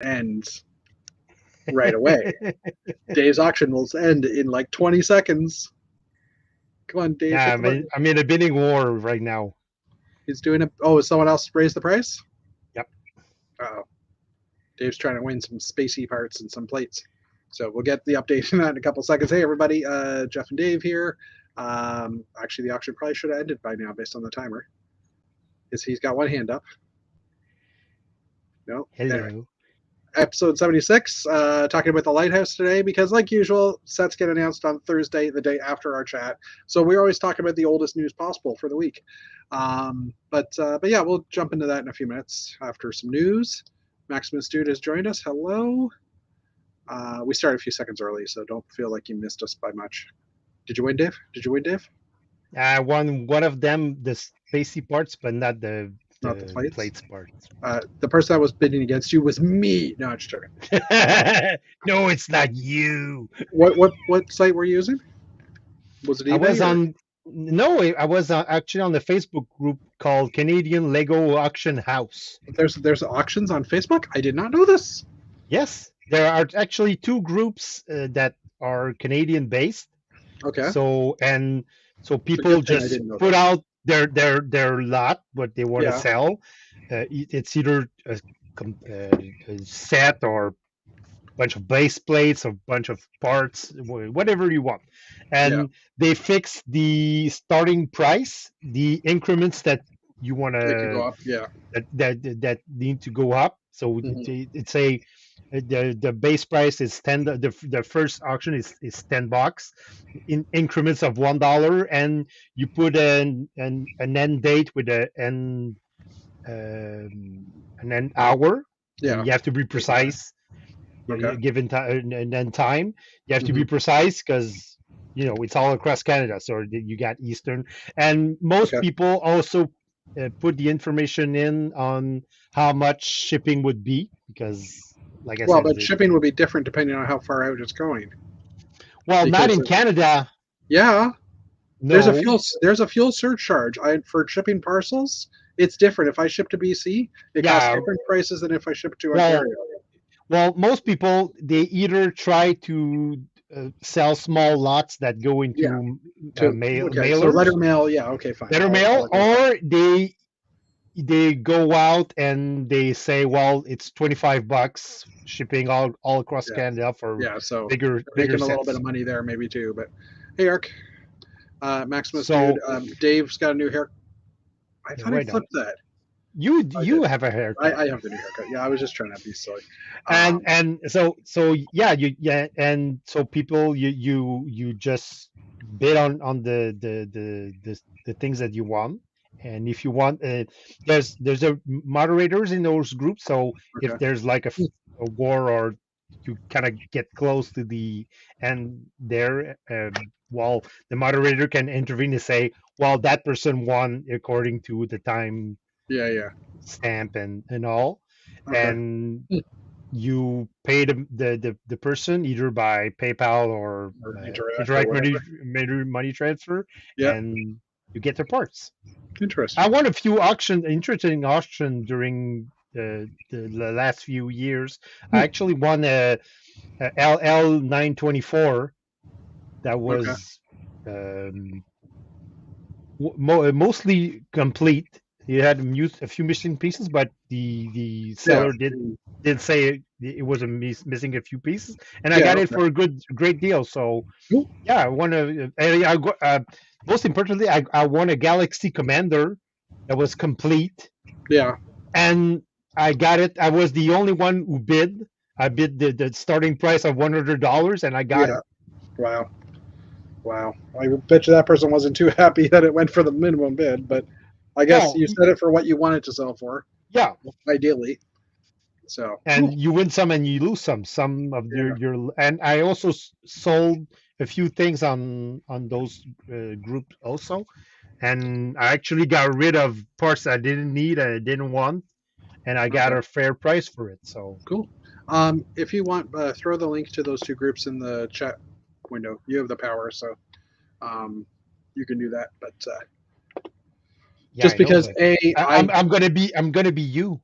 ends right away. Dave's auction will end in like 20 seconds. Come on, Dave. Yeah, I'm in a bidding war right now. He's doing it. Oh, is someone else raised the price? Yep. Oh, Dave's trying to win some spacey parts and some plates. So we'll get the update on that in a couple seconds. Hey, everybody. Jeff and Dave here. Actually, the auction probably should have ended by now based on the timer. He's got one hand up. No. Hello. There. Episode 76, talking about the Lighthouse today, because like usual, sets get announced on Thursday, the day after our chat. So we always talk about the oldest news possible for the week. But yeah, we'll jump into that in a few minutes after some news. Maximus Dude has joined us. Hello. We started a few seconds early, so don't feel like you missed us by much. Did you win, Dave? I won one of them, the spacey parts, but not the plates parts. The person that was bidding against you was me. No, I'm just joking. No, it's not you. What site were you using? Was it eBay? I was actually on the Facebook group called Canadian Lego Auction House. There's auctions on Facebook? I did not know this. Yes, there are actually two groups that are Canadian based. Okay. So people just put out their lot, what they want to sell. It's either a set or a bunch of base plates or a bunch of parts, whatever you want. And they fix the starting price, the increments that you want to that need to go up. So it's the base price is 10. The first auction is $10 in increments of $1, and you put an end date with an end hour. Yeah, you have to be precise. Given time and then time, you have to be precise because it's all across Canada. So you got Eastern, and most people also put the information in on how much shipping would be, because like I said, but shipping would be different depending on how far out it's going. Well, not in Canada. Yeah. No. There's a fuel surcharge. For shipping parcels, it's different. If I ship to BC, it costs different prices than if I ship to Ontario. Well, most people, they either try to sell small lots that go into mailers. So letter mail, fine. Letter mail, or they go out and they say, well, it's $25 shipping all across Canada for bigger making sets. A little bit of money there maybe too. But hey, Ark, Maximus, dude, Dave's got a new haircut. I thought I flipped that. You have a haircut. I have the new haircut. Yeah, I was just trying to be silly. And so people you just bid on the things that you want. And if you want, there's a moderators in those groups. So if there's like a war, or you kind of get close to the end there, the moderator can intervene and say, well, that person won according to the time stamp and all. And you pay the person either by PayPal or direct money transfer, and you get their parts. Interesting. I won a few interesting auction during the last few years. I actually won a LL 924 that was mostly complete. It had a few missing pieces, but the seller did say it was missing a few pieces, and I got it for a great deal. So I won most importantly, I won a Galaxy Commander that was complete. Yeah. And I got it. I was the only one who bid. I bid the starting price of $100, and I got it. Wow. I bet you that person wasn't too happy that it went for the minimum bid, but I guess you set it for what you wanted to sell for. Yeah. Ideally. So. And you win some and you lose some. Some of your and I also sold a few things on those groups also, and I actually got rid of parts I didn't need and I didn't want, and I got a fair price for it. So cool. If you want, throw the link to those two groups in the chat window. You have the power, so you can do that. But just because I'm gonna be you.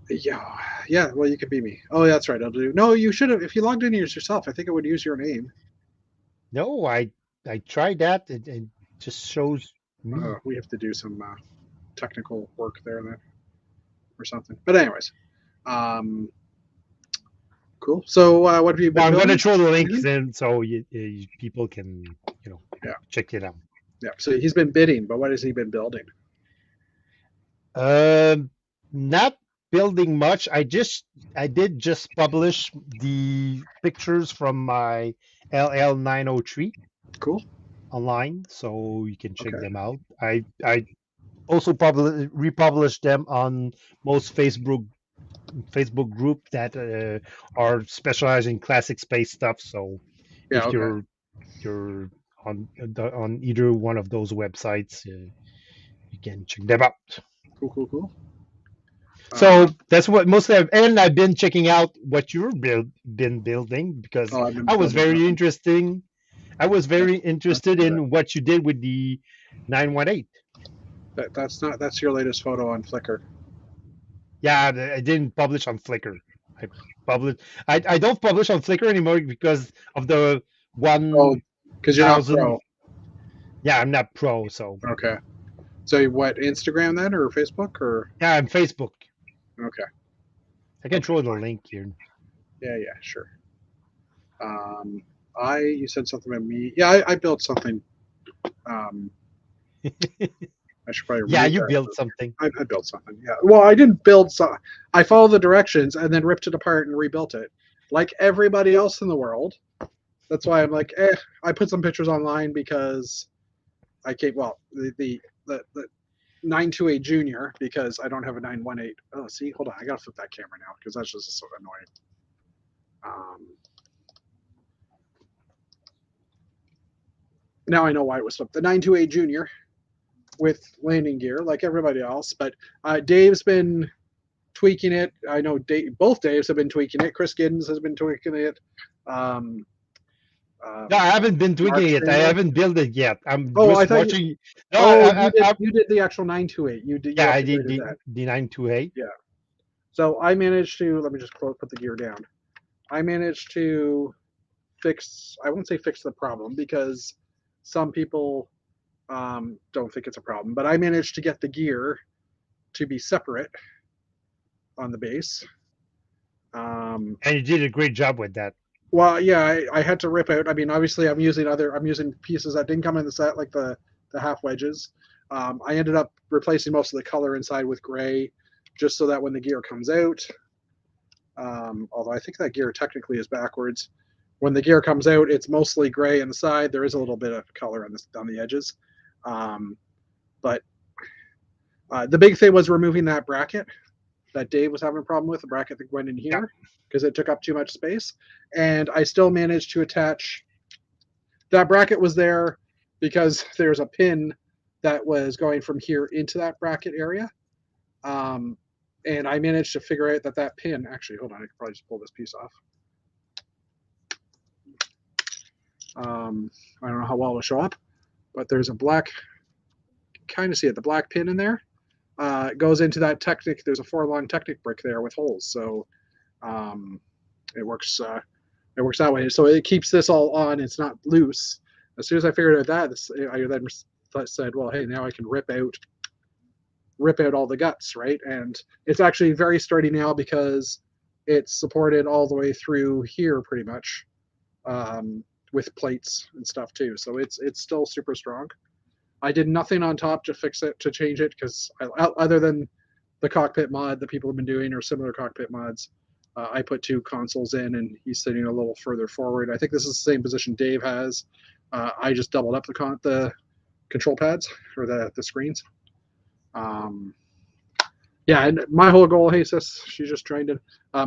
Yeah. Well, you could be me. Oh, that's right. I'll do. No, you should have. If you logged in as yourself, I think it would use your name. No, I tried that. It just shows me. We have to do some technical work there then, or something. But anyways, um, cool. So, what have you Well, been I'm going to building? throw the link Anything? then, so people can Yeah, check it out. yeah. So he's been bidding, but what has he been building? Um, Not building much. I did just publish the pictures from my LL903 Cool. online, so you can check Okay. them out. I also republished them on most Facebook group that are specialized in classic space stuff. So Yeah. if Okay. you're on either one of those websites, you can check them out. Cool. So that's what mostly and I've been checking out what been building because Oh, I've been I was building very nothing. interesting. I was That, very that's interested not it. in what you did with the 918. That's not. That's your latest photo on Flickr. Yeah, I didn't publish on Flickr. I publish. I don't publish on Flickr anymore because of the Oh, one because you're not thousand. pro. Yeah, I'm not pro, so Okay. So what? Instagram then, or Facebook, or yeah, I'm Facebook. okay. I can Okay. throw the Fine. link here. Yeah. Sure. Um, you said something about me. Yeah, I built something. Um, I should probably Yeah, read you that. built something. I built something. Yeah. Well, I didn't build some. I followed the directions and then ripped it apart and rebuilt it, like everybody else in the world. That's why I'm like, I put some pictures online because I came. Well, the 928 Junior because I don't have a 918. Oh, see, hold on, I gotta flip that camera now because that's just so annoying. Um, Now I know why it was flipped. The 928 Junior with landing gear, like everybody else, but Dave's been tweaking it. I know both Daves have been tweaking it. Chris Giddens has been tweaking it. Um, No, I haven't been Mark tweaking it. I Stanley. haven't built it yet. I'm Oh, I just thought you. watching. No, Oh, you did. I You did the actual 928. You yeah, I did upgraded that. the 928. Yeah. So I managed to. Let me just put the gear down. I managed to fix. I won't say fix the problem because some people don't think it's a problem, but I managed to get the gear to be separate on the base. Um, And you did a great job with that. well, yeah, I had to rip out. I mean, obviously, I'm using pieces that didn't come in the set, like the half wedges. I ended up replacing most of the color inside with gray, just so that when the gear comes out, although I think that gear technically is backwards. When the gear comes out, it's mostly gray inside. There is a little bit of color on the edges, but the big thing was removing that bracket that Dave was having a problem with, the bracket that went in Yeah. here because it took up too much space. And I still managed to attach that bracket was there because there's a pin that was going from here into that bracket area. And I managed to figure out that pin, actually, hold on, I could probably just pull this piece off. I don't know how well it'll show up, but there's a black, kind of see it, the black pin in there. It goes into that Technic. There's a 4-long Technic brick there with holes, so it works. It works that way. So it keeps this all on. It's not loose. As soon as I figured out that, I then said, "Well, hey, now I can rip out all the guts, right?" And it's actually very sturdy now because it's supported all the way through here, pretty much, with plates and stuff too. So it's still super strong. I did nothing on top to fix it, to change it, because other than the cockpit mod that people have been doing or similar cockpit mods, I put 2 consoles in and he's sitting a little further forward. I think this is the same position Dave has. I just doubled up the control pads or the screens. Yeah, and my whole goal, hey sis, she just joined in.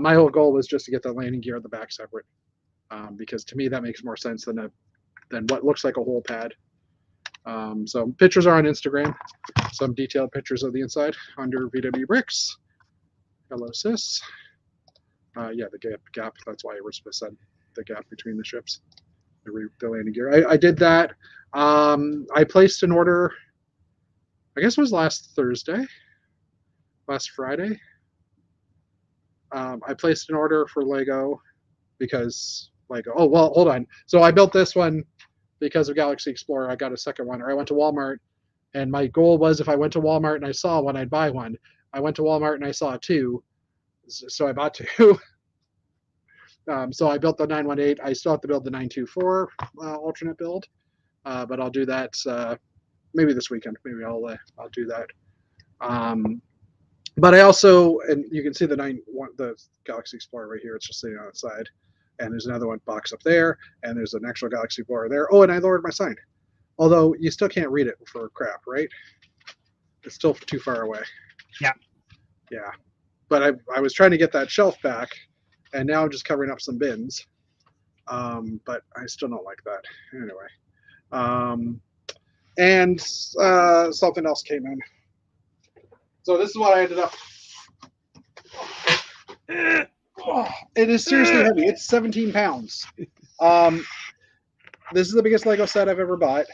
My whole goal was just to get the landing gear at the back separate, because to me that makes more sense than what looks like a whole pad. So pictures are on Instagram. Some detailed pictures of the inside under VW Bricks. Hello, sis. Yeah, the gap. That's why I said the gap between the ships, the landing gear. I did that. I placed an order. I guess it was last Friday. I placed an order for Lego because Lego. Oh well, hold on. So I built this one because of Galaxy Explorer. I got a second one, or I went to Walmart, and my goal was if I went to Walmart and I saw one, I'd buy one. I went to Walmart and I saw two, so I bought two. So I built the 918. I still have to build the 924 alternate build, but I'll do that maybe this weekend. Maybe I'll do that. But I also, and you can see the Galaxy Explorer right here. It's just sitting on its side, and there's another one box up there, and there's an actual Galaxy Explorer there. Oh, and I lowered my sign, although you still can't read it for crap, right? It's still too far away. Yeah. Yeah, but I was trying to get that shelf back, and now I'm just covering up some bins. But I still don't like that anyway. And something else came in. So this is what I ended up. It is seriously heavy. It's 17 pounds. This is the biggest Lego set I've ever bought.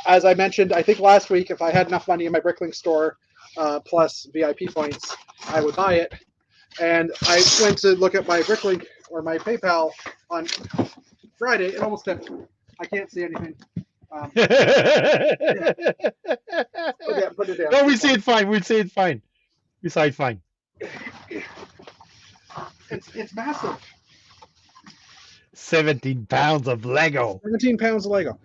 As I mentioned, I think last week, if I had enough money in my Bricklink store plus VIP points, I would buy it. And I went to look at my Bricklink or my PayPal on Friday. It almost tipped. I can't see anything. Yeah. Put it down. No, we see it fine. We see it fine. We saw it fine. It's massive. 17 pounds of Lego. 17 pounds of Lego.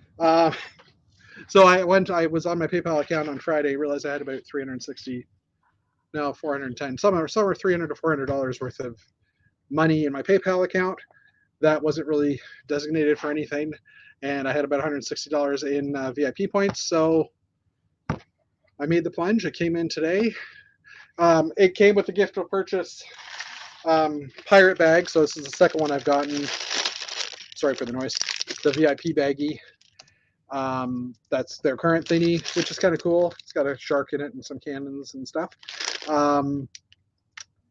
So I was on my PayPal account on Friday, realized I had about 410. Some are $300 to $400 worth of money in my PayPal account. That wasn't really designated for anything. And I had about $160 in VIP points. So I made the plunge. It came in today. It came with a gift of purchase pirate bag. So this is the second one I've gotten. Sorry for the noise. The VIP baggie. That's their current thingy, which is kind of cool. It's got a shark in it and some cannons and stuff.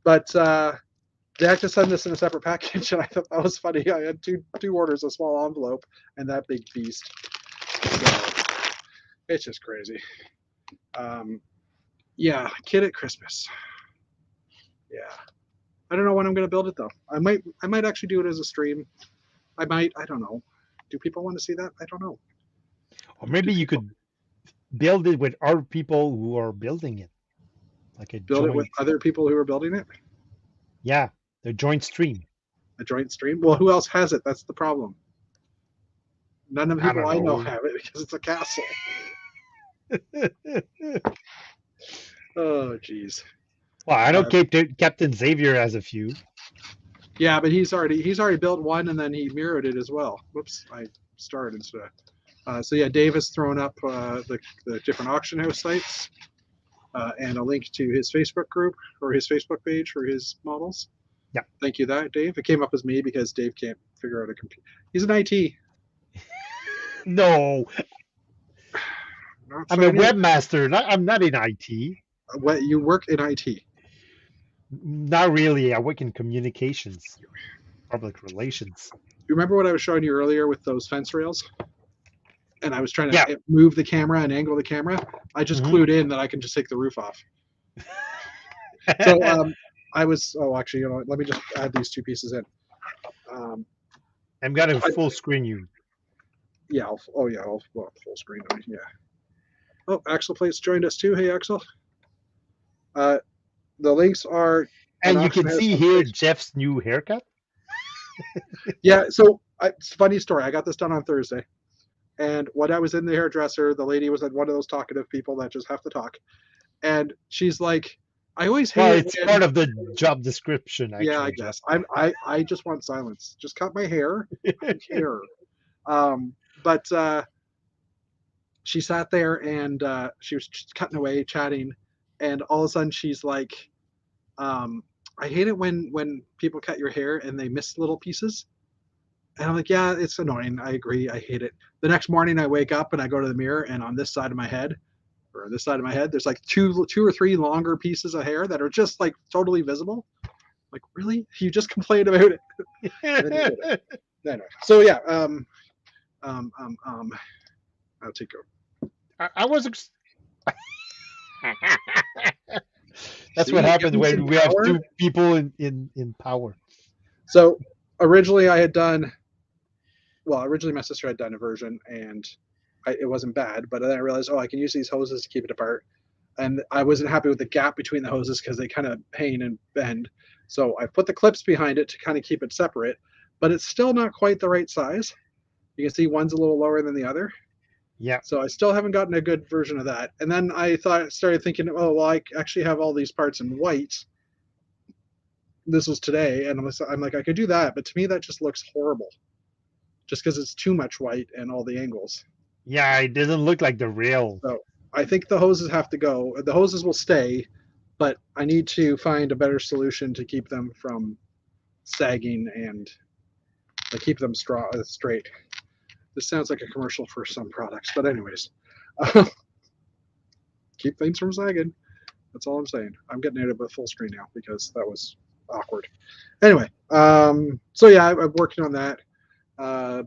But they had to send this in a separate package, and I thought that was funny. I had two orders, a small envelope and that big beast. So it's just crazy. Yeah, kid at Christmas. Yeah, I don't know when I'm gonna build it though. I might actually do it as a stream. I don't know. Do people want to see that? I don't know. Or maybe you could build it with other people who are building it. Like build it with other people who are building it? Yeah, the joint stream. A joint stream? Well, who else has it? That's the problem. None of the people I know have it because it's a castle. Oh, geez. Well, I know Captain Xavier has a few. Yeah, but he's already built one and then he mirrored it as well. Whoops, I started instead. So yeah, Dave has thrown up the different auction house sites and a link to his Facebook group or his Facebook page for his models. Yeah. Thank you, Dave. It came up as me because Dave can't figure out a computer. He's an IT. No. I'm a webmaster. I'm not in IT. What, you work in IT? Not really. I work in communications, public relations. You remember what I was showing you earlier with those fence rails? And I was trying to move the camera and angle the camera. I just clued in that I can just take the roof off. So actually, you know what? Let me just add these two pieces in. I'm gonna full screen you. Yeah. I'll full screen. Yeah. Oh, Axel Plate's joined us too. Hey, Axel. The links are. And you can see here Jeff's new haircut. Yeah. So it's a funny story. I got this done on Thursday. And when I was in the hairdresser, the lady was one of those talkative people that just have to talk. And she's like, I always hate Well, it's part of the job description, actually. Yeah, I guess. I just want silence. Just cut my hair. I don't care. But she sat there and she was just cutting away, chatting, and all of a sudden she's like, I hate it when people cut your hair and they miss little pieces. And I'm like, yeah, it's annoying. I agree. I hate it. The next morning I wake up and I go to the mirror, and on this side of my head, there's like two or three longer pieces of hair that are just like totally visible. Like, really? You just complained about it? And then you did it. Anyway, so yeah, I'll take over. I was That's See, what you give happened me some when we have power. two people in power. So originally I had done, well, originally my sister had done a version and it wasn't bad, but then I realized, oh, I can use these hoses to keep it apart. And I wasn't happy with the gap between the hoses because they kind of hang and bend. So I put the clips behind it to kind of keep it separate, but it's still not quite the right size. You can see one's a little lower than the other. Yeah. So I still haven't gotten a good version of that. And then I started thinking, oh, well, I actually have all these parts in white. This was today, and I'm like, I could do that, but to me that just looks horrible, just because it's too much white and all the angles. Yeah, it doesn't look like the real. So I think the hoses have to go. The hoses will stay, but I need to find a better solution to keep them from sagging and to keep them straight. This sounds like a commercial for some products, but anyways, keep things from sagging. That's all I'm saying. I'm getting it at full screen now because that was awkward. Anyway, so yeah, I'm working on that.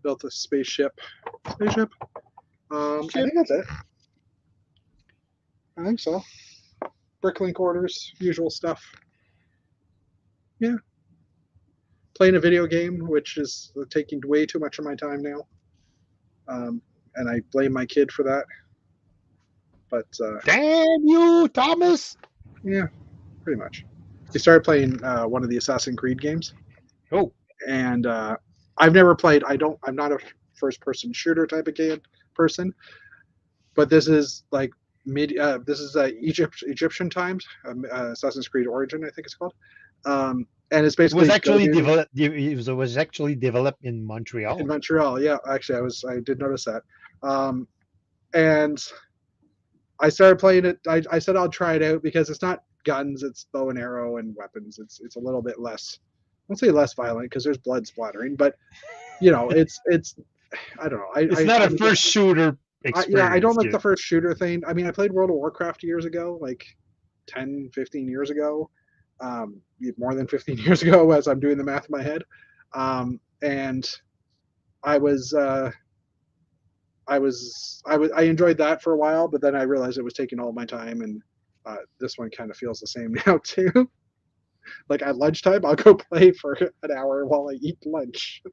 Built a spaceship. I think that's it. I think so. Bricklink orders, usual stuff. Yeah. Playing a video game, which is taking way too much of my time now. And I blame my kid for that. But damn you, Thomas! Yeah, pretty much. He started playing one of the Assassin's Creed games. Oh. And I've never played. I'm not a first-person shooter type of game person. But this is like this is Egyptian times, Assassin's Creed Origin, I think it's called, and it's basically it was actually developed in Montreal. In Montreal, yeah. Actually, I did notice that, and I started playing it. I said I'll try it out because it's not guns, it's bow and arrow and weapons. It's a little bit less. I won't say less violent because there's blood splattering, but it's I don't know. It's not a first shooter. I don't like the first shooter thing. I mean, I played World of Warcraft years ago, like 10, 15 years ago, more than 15 years ago as I'm doing the math in my head. And I enjoyed that for a while, but then I realized it was taking all my time, and this one kind of feels the same now too. Like at lunchtime, I'll go play for an hour while I eat lunch.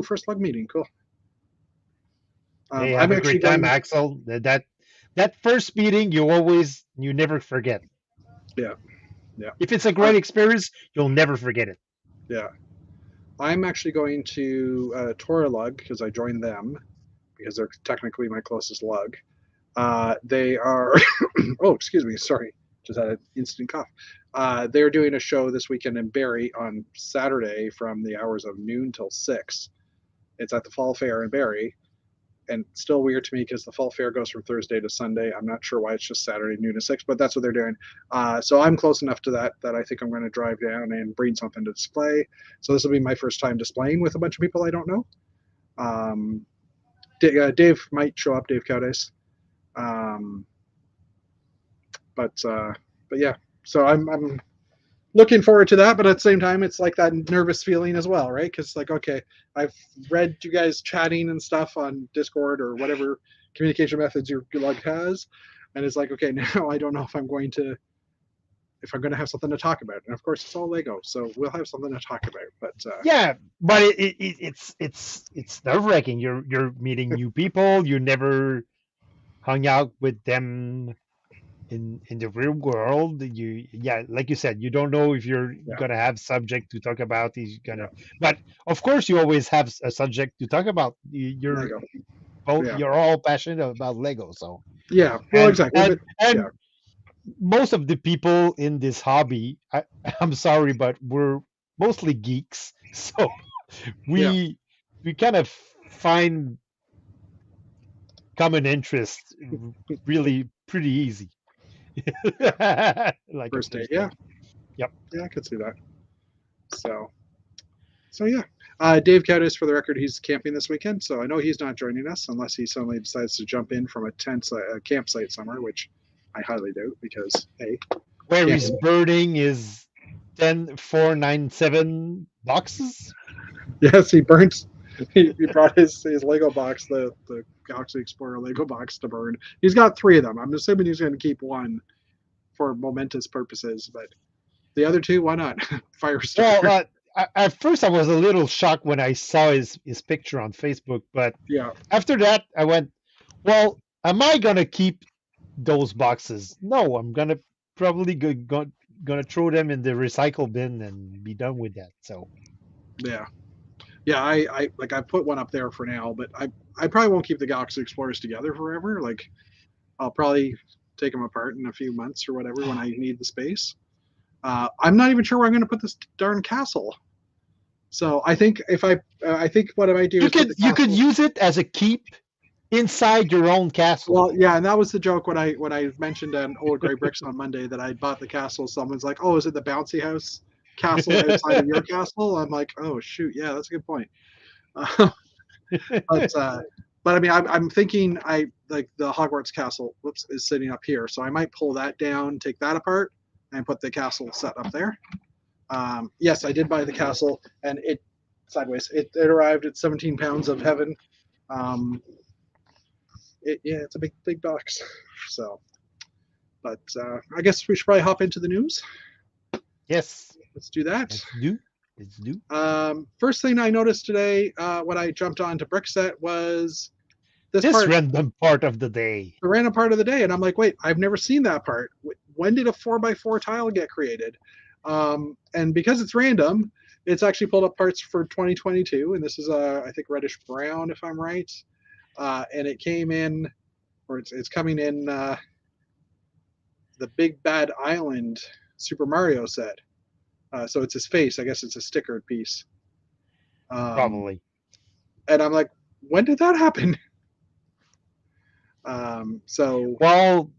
First lug meeting, cool. Hey, have a great time, Axel. That first meeting, you never forget. Yeah. If it's a great experience, you'll never forget it. Yeah. I'm actually going to Tora Lug because I joined them because they're technically my closest lug. They are, oh, excuse me, sorry, just had an instant cough. They're doing a show this weekend in Barrie on Saturday from the hours of noon till 6. It's at the Fall Fair in Barrie. And still weird to me because the fall fair goes from Thursday to Sunday. I'm not sure why it's just Saturday noon to 6, but that's what they're doing. So I'm close enough to that I think I'm going to drive down and bring something to display. So this will be my first time displaying with a bunch of people I don't know. Dave might show up, Dave Caudes. But yeah, so I'm looking forward to that, but at the same time, it's like that nervous feeling as well, right? Because like, okay, I've read you guys chatting and stuff on Discord or whatever communication methods your lug has, and it's like, okay, now I don't know if I'm going to have something to talk about. And of course, it's all Lego, so we'll have something to talk about. But yeah, but it's nerve-wracking. You're meeting new people. You never hung out with them in the real world. Like you said, you don't know if you're gonna have subject to talk about. But of course you always have a subject to talk about. You're all passionate about Lego, so exactly. And most of the people in this hobby, I'm sorry, but we're mostly geeks, so we kind of find common interest really pretty easy. Like first date, yeah, I could see that. So yeah, Dave Caudes, for the record, he's camping this weekend, so I know he's not joining us unless he suddenly decides to jump in from a campsite somewhere, which I highly doubt because where he's burning his 10497 boxes. Yes, he burns. He brought his Lego box, the Galaxy Explorer Lego box, to burn. He's got 3 of them. I'm assuming he's going to keep one for momentous purposes. But the other two, why not? Firestar. Well, at first I was a little shocked when I saw his picture on Facebook, but Yeah. after that I went, well, am I gonna keep those boxes? No, I'm gonna probably gonna throw them in the recycle bin and be done with that. So Yeah. Yeah, I like I put one up there for now, but I probably won't keep the Galaxy Explorers together forever. Like I'll probably take them apart in a few months or whatever when I need the space. I'm not even sure where I'm going to put this darn castle. So I think I think what I might do you is put could the you castle, could use it as a keep inside your own castle. well, yeah, and that was the joke when I mentioned on Old Grey Bricks on Monday that I bought the castle. Someone's like, "Oh, is it the bouncy house castle outside of your castle?" I'm like, "Oh shoot, yeah, that's a good point." But but I mean, I'm thinking I like the Hogwarts castle. Whoops, is sitting up here, so I might pull that down, take that apart, and put the castle set up there. Yes, I did buy the castle, and it sideways. It arrived at 17 pounds of heaven. Yeah, it's a big box. So, but I guess we should probably hop into the news. Yes, Let's do that. Let's do. First thing I noticed today when I jumped onto Brickset was this This part, random part of the day. the random part of the day, and I'm like, wait, I've never seen that part. When did a 4x4 tile get created? And because it's random, it's actually pulled up parts for 2022, and this is I think reddish brown if I'm right, and it came in, or it's coming in the Big Bad Island Super Mario set. So it's his face. I guess it's a stickered piece. Probably. And I'm like, when did that happen? So Well,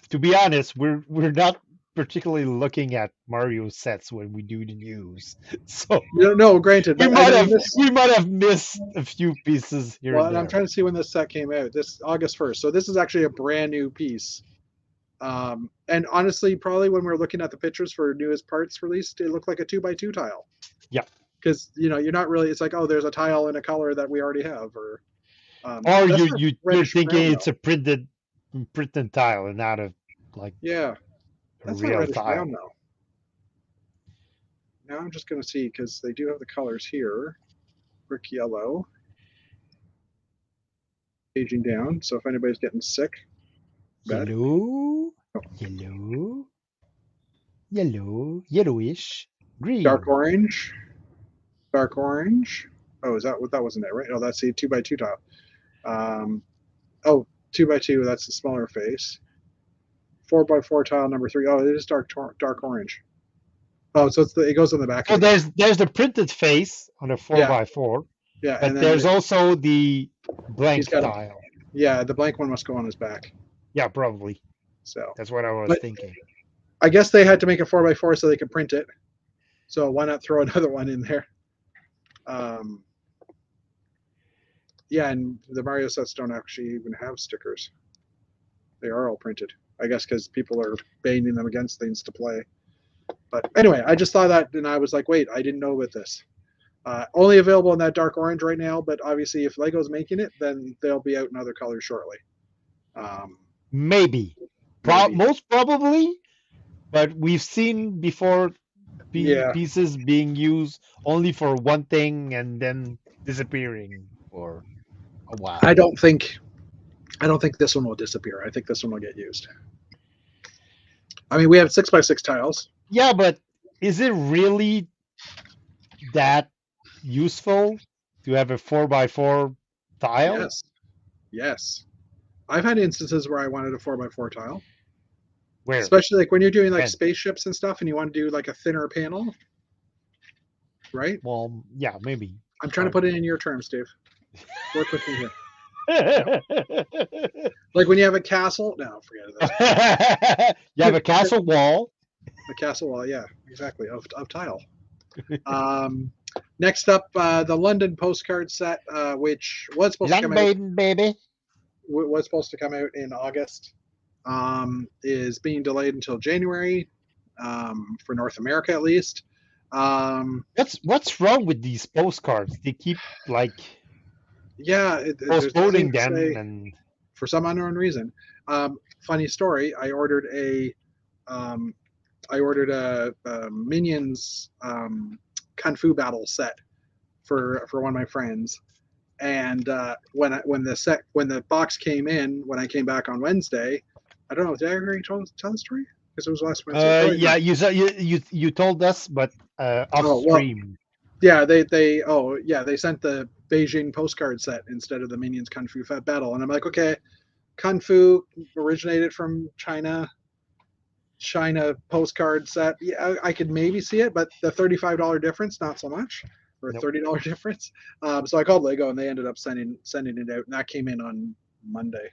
to be honest, we're not particularly looking at Mario sets when we do the news, so no, granted, we but might have missed a few pieces here well, and and I'm there. trying to see when this set came out. This August 1st. So this is actually a brand new piece. And honestly, probably when we're looking at the pictures for newest parts released, it looked like a 2x2 tile. Yeah. Because you're not really. It's like, oh, there's a tile in a color that we already have, or Or that's you're reddish thinking brown, it's a printed tile and not a like yeah, a that's not real reddish tile. brown though. Now I'm just going to see because they do have the colors here. Brick yellow, aging down. So if anybody's getting sick, bad. Yellow, Oh. yellowish, green. Dark orange. Oh, is that what that wasn't it, right? Oh, that's the 2x2 tile. 2x2, that's the smaller face. 4x4 tile number 3. Oh, it is dark orange. Oh, so it goes on the back. So there's the printed face on a 4x4. Yeah, but and then there's also the blank tile. Yeah, the blank one must go on his back. Yeah, probably. So that's what I was thinking. I guess they had to make a 4x4 so they could print it. So why not throw another one in there? Yeah, and the Mario sets don't actually even have stickers. They are all printed. I guess because people are banging them against things to play. But anyway, I just saw that and I was like, wait, I didn't know about this. Only available in that dark orange right now, but obviously if Lego's making it, then they'll be out in other colors shortly. Maybe. Most probably, but we've seen before pieces being used only for one thing and then disappearing for a while. I don't think this one will disappear. I think this one will get used. I mean, we have 6x6 tiles. Yeah, but is it really that useful to have a 4x4 tile? Yes. I've had instances where I wanted a 4x4 tile. Where? Especially like when you're doing like spaceships and stuff and you want to do like a thinner panel. Right? Well, yeah, maybe. I'm trying to put it in your terms, Dave. Work with me here. Like when you have a castle. No, forget it. You have a castle wall. A castle wall, yeah, exactly, of tile. Next up, the London Postcard Set, which was supposed to come out. Baby. Was supposed to come out in August, is being delayed until January, for North America at least. What's wrong with these postcards? They keep postponing them, and for some unknown reason. funny story. I ordered a Minions Kung Fu battle set for one of my friends, and when the box came in when I came back on Wednesday, I don't know. Did I already tell the story? Because it was last Wednesday. Yeah, you told us, but off Oh well, stream. yeah. They sent the Beijing postcard set instead of the Minions Kung Fu battle, and I'm like, okay, Kung Fu originated from China postcard set. Yeah, I could maybe see it, but the $35 difference, not so much, or Nope. $30 difference. So I called Lego, and they ended up sending it out, and that came in on Monday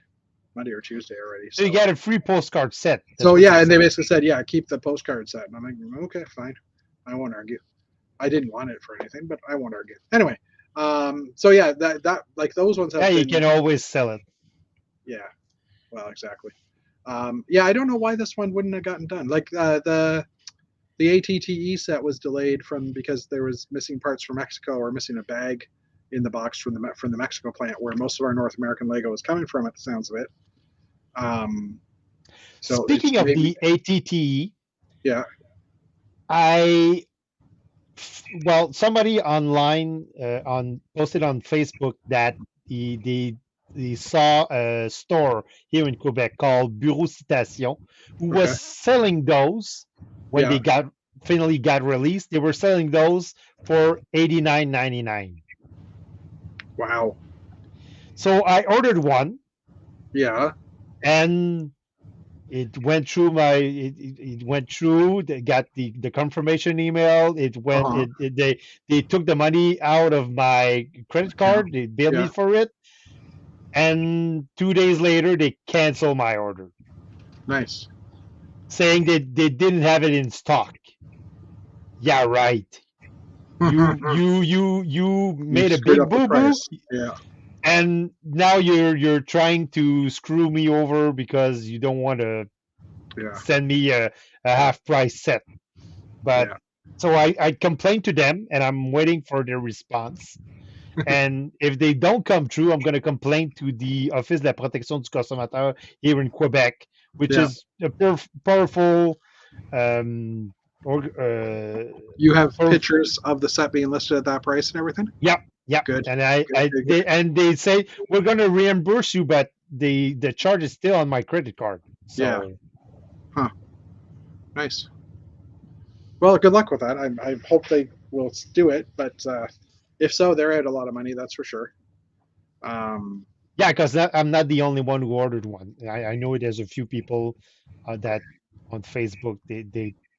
or Tuesday already. So you got a free postcard set. So yeah, and they basically said, yeah, keep the postcard set, and I'm like, okay, fine, I won't argue. I didn't want it for anything, but I won't argue. Anyway, so yeah, that like those ones have. Yeah, you can always sell it. Yeah, well, exactly. Yeah, I don't know why this one wouldn't have gotten done. Like the ATTE set was delayed because there was missing parts from Mexico, or missing a bag in the box from the Mexico plant, where most of our North American Lego is coming from, at the sounds of it. So speaking of the ATTE, yeah, somebody online posted on Facebook that they saw a store here in Quebec called Bureau Citation, who was selling those when they finally got released. They were selling those for $89.99. Wow. So I ordered one. Yeah. And it went through it went through. They got the confirmation email. It went. They took the money out of my credit card. They billed me for it. And 2 days later, they canceled my order. Nice. Saying that they didn't have it in stock. Yeah, right. You made a big boo-boo. Yeah. And now you're trying to screw me over because you don't want to send me a half price set. But so I complained to them, and I'm waiting for their response. And if they don't come true, I'm going to complain to the Office de la Protection du Consommateur here in Quebec, which is a powerful. You have pictures of the set being listed at that price and everything? Yep. Yeah, good. And they say we're going to reimburse you, but the charge is still on my credit card. So. Yeah. Huh. Nice. Well, good luck with that. I hope they will do it, but if so, they're out a lot of money. That's for sure. Yeah, because I'm not the only one who ordered one. I know there's a few people that on Facebook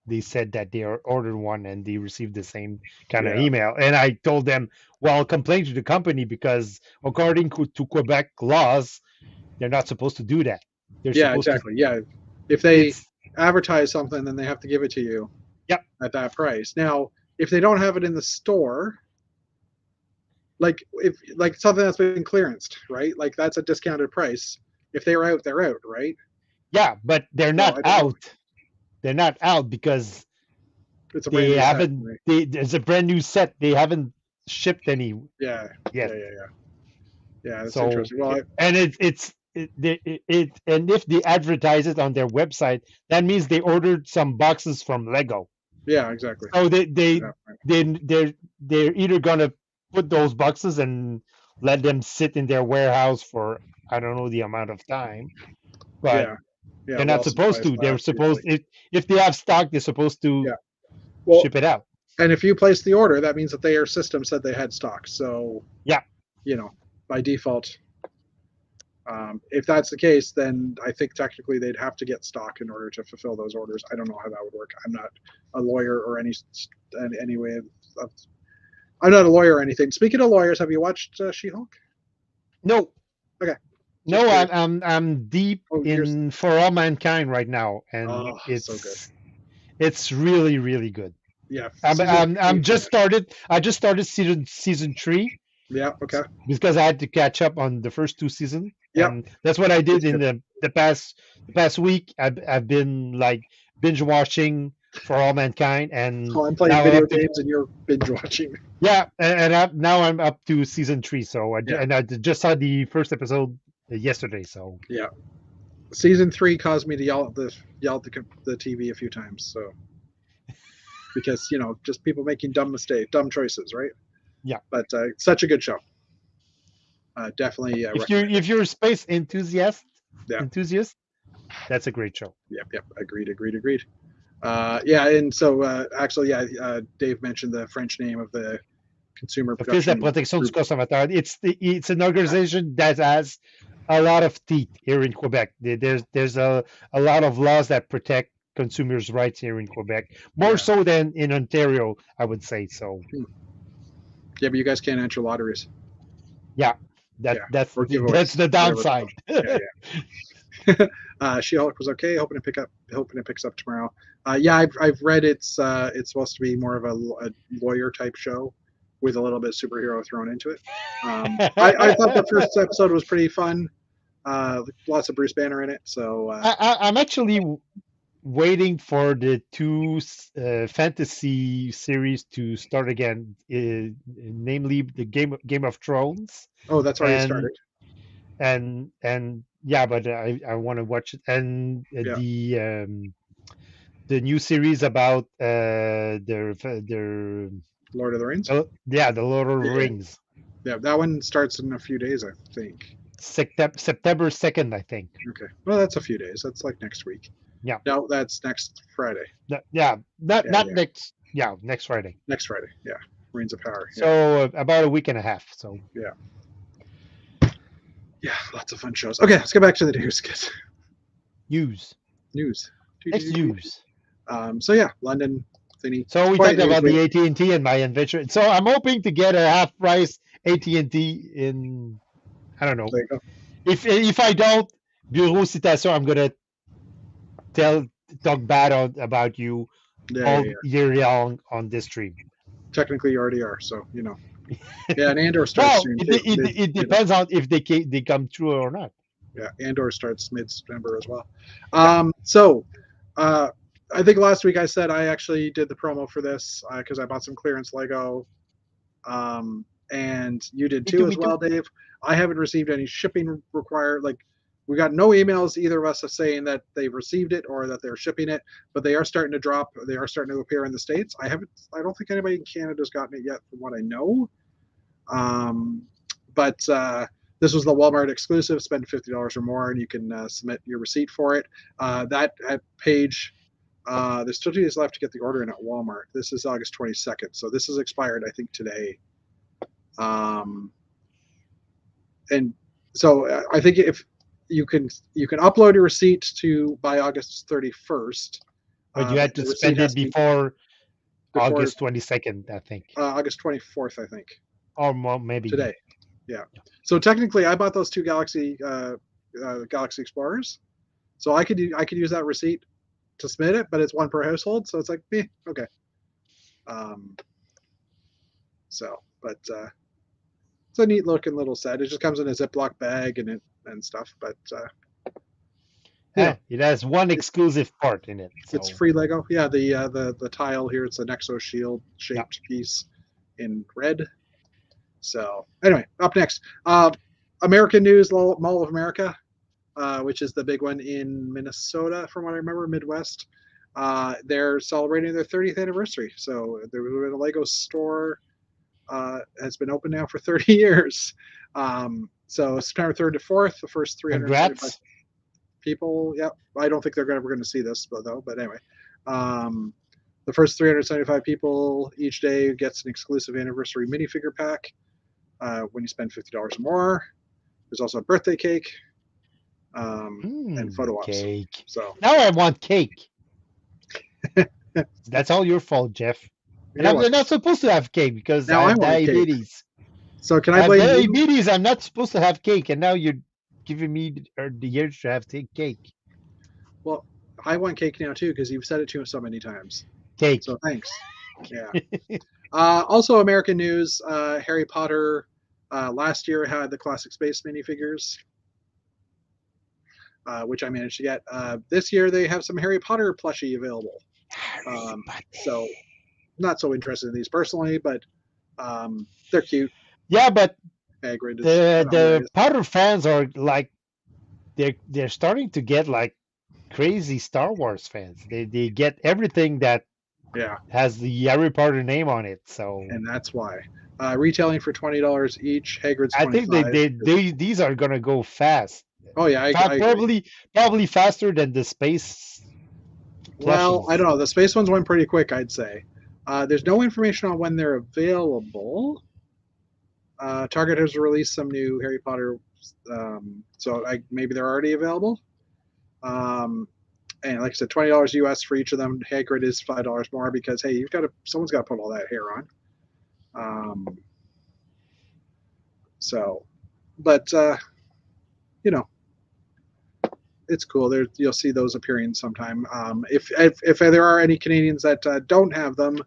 they said that they ordered one and they received the same kind of email. And I told them, well, complain to the company, because according to Quebec laws, they're not supposed to do that. They're exactly. If they advertise something, then they have to give it to you at that price. Now, if they don't have it in the store, like something that's been clearanced, right? Like that's a discounted price. If they're out, they're out, right? Yeah, but they're not out. They're not out because it's they haven't. It's a brand new set. They haven't shipped any. Yeah. That's so interesting. Well, and and if they advertise it on their website, that means they ordered some boxes from Lego. Yeah, exactly. So they're either gonna put those boxes and let them sit in their warehouse for I don't know the amount of time, but. They're not supposed to. They're supposed if they have stock, they're supposed to ship it out. And if you place the order, that means that their system said they had stock. So by default, if that's the case, then I think technically they'd have to get stock in order to fulfill those orders. I don't know how that would work. I'm not a lawyer or any way of. I'm not a lawyer or anything. Speaking of lawyers, have you watched She-Hulk? No. Okay. No, I'm deep in For All Mankind right now, and it's so good. It's really, really good. Yeah, I'm just started. I just started season 3. Yeah. Okay. Because I had to catch up on the first 2 seasons. Yeah. And that's what I did in the past week. I've been like binge watching For All Mankind, and I'm playing video games and you're binge watching. Yeah, and now I'm up to season 3. So I just saw the first episode yesterday. So Season 3 caused me to yell at the TV a few times. So because just people making dumb choices, right? Yeah. But such a good show. Definitely. If you're a space enthusiast, yeah. That's a great show. Yep. Agreed. Yeah, and so actually, Dave mentioned the French name of the consumer Office de protection du consommateur. It's an organization that has a lot of teeth here in Quebec. There's a lot of laws that protect consumers' rights here in Quebec, more so than in Ontario, I would say. So. Yeah, but you guys can't enter lotteries. Yeah, that's the downside. She-Hulk was okay. Hoping it picks up tomorrow. I've read it's supposed to be more of a lawyer type show with a little bit of superhero thrown into it. I thought the first episode was pretty fun. Lots of Bruce Banner in it. So I'm actually waiting for the 2 fantasy series to start again, namely the Game of Thrones. Oh, that's already started. And yeah, but I want to watch it, and the new series about their Lord of the Rings. The Lord of the Rings. Yeah, that one starts in a few days, I think. September 2nd, I think. Okay, well, that's a few days. That's like next week. Yeah. No, that's next Friday. Next. Yeah, next Friday. Next Friday. Yeah, Reigns of Power. Yeah. So about a week and a half. So. Yeah, lots of fun shows. Okay, let's get back to the news, kids. News. Next news. So yeah, London thingy. So we talked about the AT&T and my adventure. So I'm hoping to get a half price AT&T in, I don't know. There you go. If I don't, Bureau Citation, I'm gonna talk bad about you all year long on this stream. Technically, you already are, so Yeah, and Andor starts soon. It depends on if they come true or not. Yeah, Andor starts mid-September as well. I think last week I said I actually did the promo for this because I bought some clearance Lego, and you did too as well, Dave. I haven't received any shipping required. Like, we got no emails either of us saying that they've received it or that they're shipping it, but they are starting to drop. They are starting to appear in the States. I don't think anybody in Canada's gotten it yet, from what I know. But this was the Walmart exclusive. Spend $50 or more, and you can submit your receipt for it. That page, there's still 2 days left to get the order in at Walmart. This is August 22nd, so this is expired, I think, today. And so I think if you can upload your receipt by August 31st. But you had to spend it before August 22nd, I think. August 24th, I think. Or maybe today. Yeah. So technically, I bought those 2 Galaxy Explorers, so I could use that receipt to submit it, but it's one per household, so it's like, okay. It's a neat looking little set. It just comes in a Ziploc bag and stuff, but it has one exclusive part in it. So. It's free Lego. Yeah, the tile here, it's an Exo Shield shaped piece in red. So anyway, up next, American News, Mall of America, which is the big one in Minnesota, from what I remember, Midwest. They're celebrating their 30th anniversary. So there was a Lego store has been open now for 30 years. So September 3rd to 4th, the first 375 people. Yep. I don't think they're ever going to see this, though. But anyway, the first 375 people each day gets an exclusive anniversary minifigure pack when you spend $50 or more. There's also a birthday cake and photo ops. Cake. So now I want cake. That's all your fault, Jeff. And I'm not supposed to have cake because I have diabetes. So can I blame diabetes? I'm not supposed to have cake, and now you're giving me the urge to have cake. Well, I want cake now too because you've said it to me so many times. Cake. So thanks. Yeah. Also, American News. Harry Potter last year had the Classic Space minifigures, which I managed to get. This year they have some Harry Potter plushie available. So not so interested in these personally, but they're cute. Yeah, but Hagrid the Potter fans are like they're starting to get like crazy Star Wars fans. They get everything that Yeah, has the Harry Potter name on it. So and that's why. Retailing for $20 each. Hagrid's I think 25. these are gonna go fast. Oh yeah, I agree. Probably faster than the space Well, I plushies. don't know. The space ones went pretty quick, I'd say. There's no information on when they're available. Target has released some new Harry Potter, so maybe they're already available. Um, and like I said, $20 US for each of them. Hagrid is $5 more because hey, someone's got to put all that hair on. Um, so, but you know, it's cool. There, you'll see those appearing sometime. If there are any Canadians that don't have them,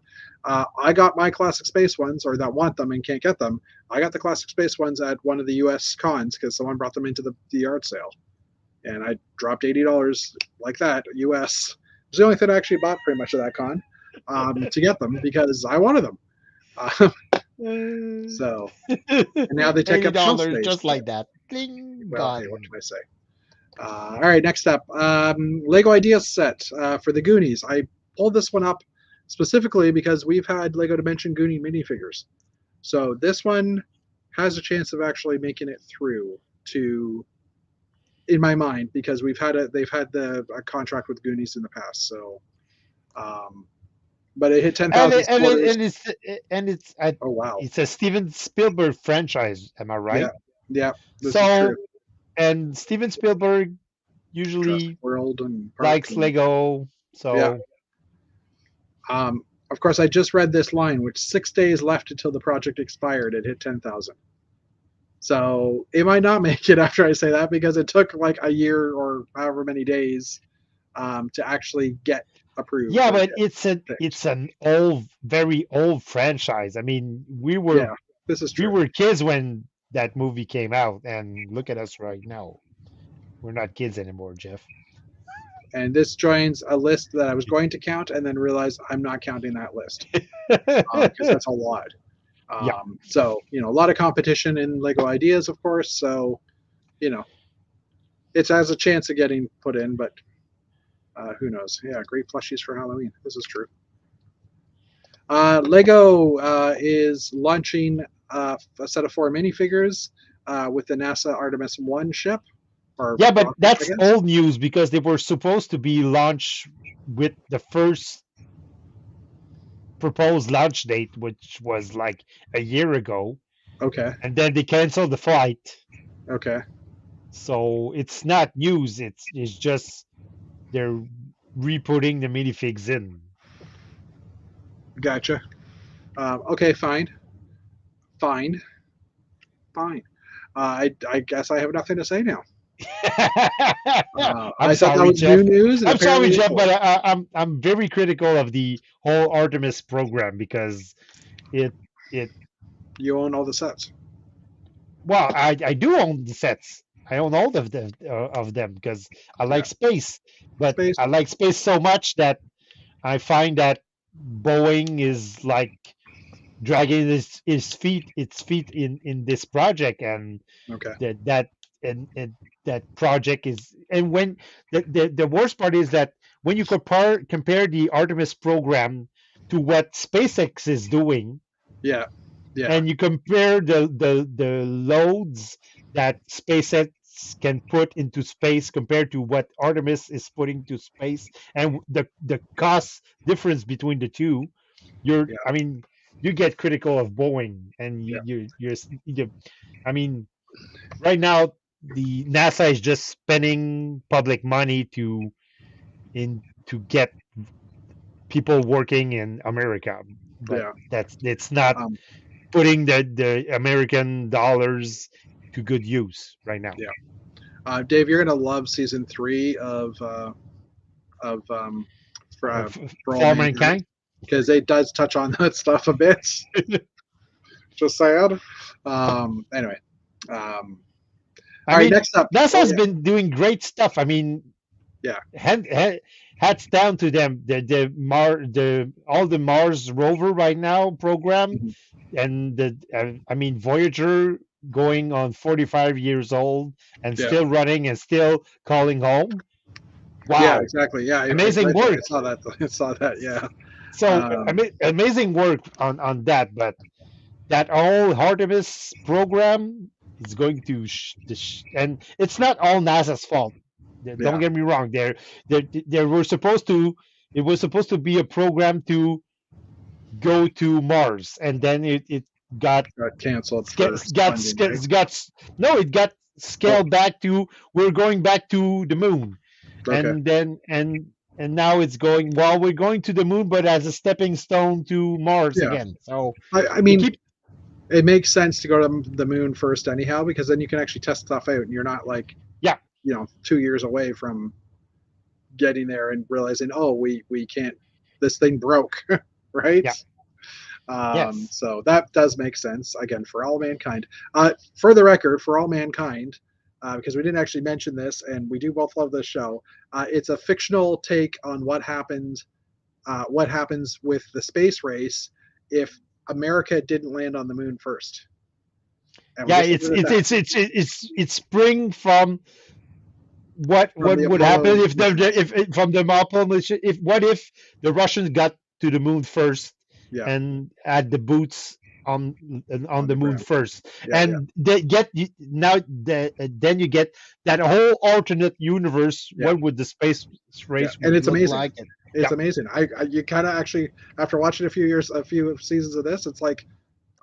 I got my classic space ones, or that want them and can't get them. I got the classic space ones at one of the U.S. cons because someone brought them into the yard sale, and I dropped $80 like that U.S. It was the only thing I actually bought pretty much of that con to get them because I wanted them. Uh, so and now they take up shelf $80 space. just like that. Ding, Well, hey, what gone. can I say? All right, next up, Lego Ideas set for the Goonies. I pulled this one up specifically because we've had Lego Dimension Goonie minifigures. So this one has a chance of actually making it through to, in my mind, because they've had a contract with Goonies in the past. So, but it hit And 10,000 it, and it, supporters. and it's a Oh wow, it's a Steven Spielberg franchise. Am I yeah, right? yeah, this is true. So and Steven Spielberg Jurassic usually World and Park likes and Lego. yeah. So Of course, I just read this line, which 6 days left until the project expired. It hit 10,000. So it might not make it after I say that because it took like a year or however many days to actually get approved yeah, or but get picked. it's an old, very old franchise. I mean, Yeah, this is we true. were kids when that movie came out, and look at us right now. We're not kids anymore, Jeff. And this joins a list that I was going to count and then realized I'm not counting that list because that's a lot. Yeah. So, a lot of competition in Lego Ideas, of course. So, you know, it has a chance of getting put in, but who knows? Yeah, great plushies for Halloween. This is true. Lego is launching a set of 4 minifigures with the NASA Artemis 1 ship, or Yeah, but rocket, I that's guess. old news because they were supposed to be launched with the first proposed launch date, which was like a year ago, Okay, and then they canceled the flight. okay, So it's not news. It's just they're re-putting the minifigs in. gotcha. Okay, fine, fine, fine. I guess I have nothing to say now. I'm I thought that sorry, was new Jeff. news, and I'm sorry, apparently it's Jeff, old. but I'm very critical of the whole Artemis program because it it You own all the sets. well I do own the sets. I own all of them because I Yeah, like space, but space. I like space so much that I find that Boeing is like dragging its feet in this project, and Okay. that that and that project is, and when the worst part is that when you compare the Artemis program to what SpaceX is doing, Yeah, yeah, and you compare the loads that SpaceX can put into space compared to what Artemis is putting to space, and the cost difference between the two, yeah, I mean, you get critical of Boeing, and yeah, I mean, right now the NASA is just spending public money to get people working in America, but yeah. it's not Um, putting the American dollars to good use right now. yeah. Dave, you're gonna love season 3 of for all For mankind mankind. because it does touch on that stuff a bit. Just saying. Anyway. Um, I all right. mean, Next up. Oh NASA's yeah. been doing great stuff. I mean, Yeah. hats down to them. The all the Mars rover right now program, Mhm. and I mean Voyager. going on 45 years old and Yeah. still running and still calling home. Wow. Yeah, exactly. Yeah, Amazing work. I saw that. I saw that. Yeah. So amazing work on that. But that whole Artemis program is going to and it's not all NASA's fault. Don't get me wrong. They were supposed to. It was supposed to be a program to go to Mars, and then it got canceled it got scaled back to we're going back to the moon, Okay. and now it's going, well, we're going to the moon, but as a stepping stone to Mars again. So I mean, it makes sense to go to the moon first anyhow, because then you can actually test stuff out, and you're not like 2 years away from getting there and realizing, oh, we can't, this thing broke. Right? Yes. So that does make sense, again, for all mankind. For the record, for all mankind, because we didn't actually mention this, and we do both love this show, it's a fictional take on what happens with the space race if America didn't land on the moon first. It's spring from what would happen if from the Apollo mission, if the Russians got to the moon first and had the boots on the moon first, they get then you get that whole alternate universe. What would the space race and it's look amazing. like? It's amazing. You kind of actually, after watching a few seasons of this, it's like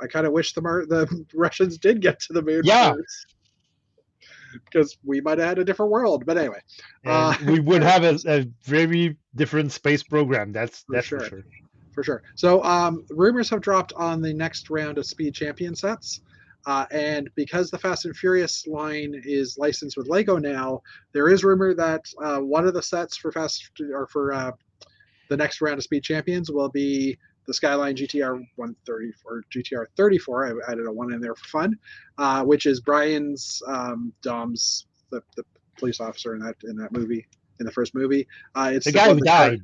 I kind of wish the Russians did get to the moon first, because we might have had a different world. But anyway, we would have a very different space program. That's for sure. For sure. So rumors have dropped on the next round of Speed Champion sets. And because the Fast and Furious line is licensed with Lego now, there is rumor that one of the sets for the next round of Speed Champions will be the Skyline GTR 130 or GTR 34. I added a one in there for fun, which is Brian's Dom's the police officer in that movie, in the first movie. It's the guy who died.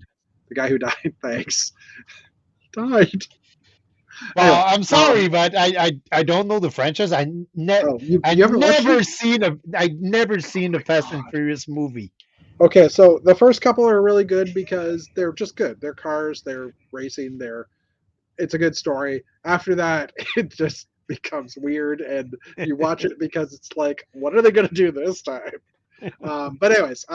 The guy who died. Thanks. Died. Well, anyway, I'm sorry, but I don't know the franchise. I never seen a Fast and Furious movie. Okay, so the first couple are really good because they're just good. They're cars, they're racing, it's a good story. After that, it just becomes weird, and you watch it because it's like, what are they going to do this time? But anyways,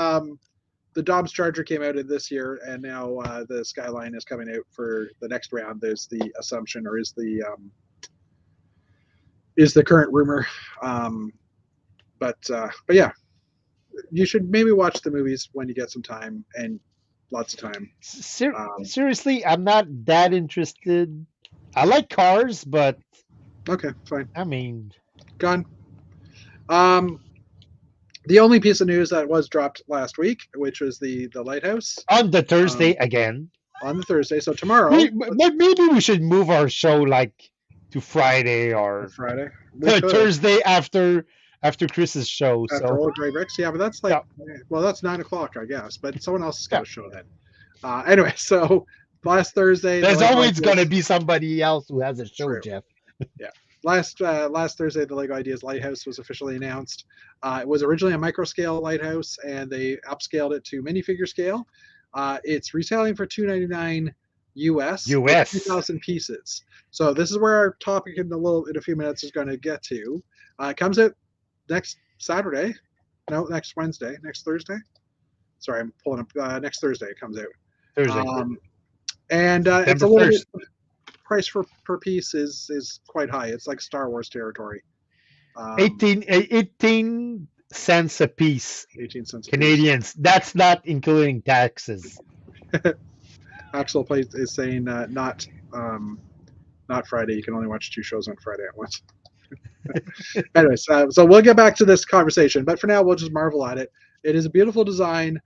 the Dobbs Charger came out in this year, and now the Skyline is coming out for the next round. There's the assumption, or is the current rumor. But yeah, you should maybe watch the movies when you get some time and lots of time. Seriously, I'm not that interested. I like cars, but okay, fine. I mean, gone. The only piece of news that was dropped last week, which was the Lighthouse on the Thursday again. On the Thursday, so tomorrow. Maybe we should move our show to Friday or Friday. Thursday after Chris's show. After Old Grey Bricks, yeah, but that's well, that's 9:00, I guess. But someone else has got a show then. Anyway, so last Thursday. There's always going to be somebody else who has a show, True. Jeff. Yeah. Last Thursday, the LEGO Ideas Lighthouse was officially announced. It was originally a micro-scale lighthouse, and they upscaled it to minifigure scale. It's retailing for $299 US. 2,000 pieces. So this is where our topic in a few minutes is going to get to. It comes out next Saturday. No, next Wednesday. Next Thursday. Sorry, I'm pulling up. Next Thursday it comes out. Thursday. And it's a little bit. Price per piece is quite high. It's like Star Wars territory. 18 cents a piece. 18 cents Canadians. That's not including taxes. Axel is saying not Friday. You can only watch 2 shows on Friday at once. Anyways, so we'll get back to this conversation, but for now we'll just marvel at it. It is a beautiful design.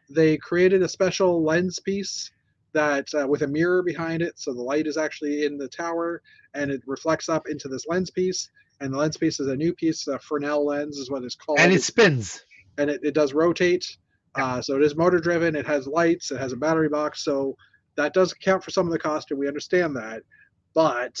They created a special lens piece that with a mirror behind it, so the light is actually in the tower and it reflects up into this lens piece, and the lens piece is a new piece. Fresnel lens is what it's called, and it spins, and it does rotate. So it is motor driven, it has lights, it has a battery box, so that does account for some of the cost, and we understand that, but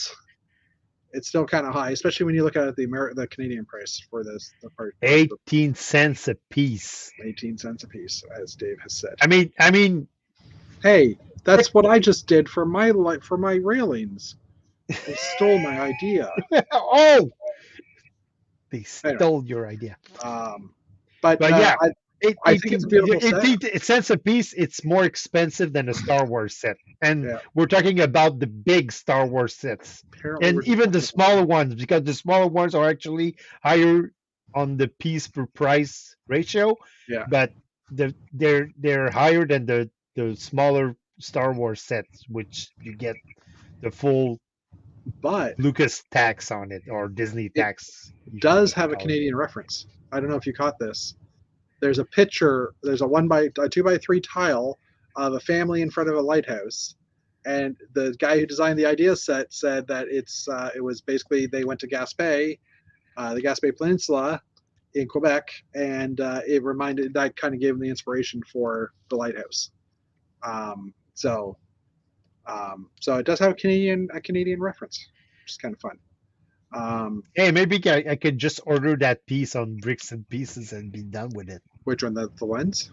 it's still kind of high, especially when you look at the Canadian price for this. The part 18 cents a piece. 18 cents a piece, as Dave has said. I mean, hey, that's what I just did for my railings. They stole my idea. oh, they stole your idea. But yeah, I think it's a beautiful set. 18 cents a piece. It's more expensive than a Star Wars set, and we're talking about the big Star Wars sets, and even the smaller ones, because the smaller ones are actually higher on the piece per price ratio. Yeah. But they're higher than the smaller Star Wars sets, which you get the full Lucas tax on it, or Disney tax. It does have a Canadian reference. I don't know if you caught this. There's a picture. There's a 2x3 tile of a family in front of a lighthouse, and the guy who designed the idea set said that it was basically they went to Gaspé, the Gaspé Peninsula in Quebec, and it reminded that kind of gave him the inspiration for the lighthouse. So it does have a Canadian reference, which is kind of fun. Hey, maybe I could just order that piece on Bricks and Pieces and be done with it. Which one? The lens?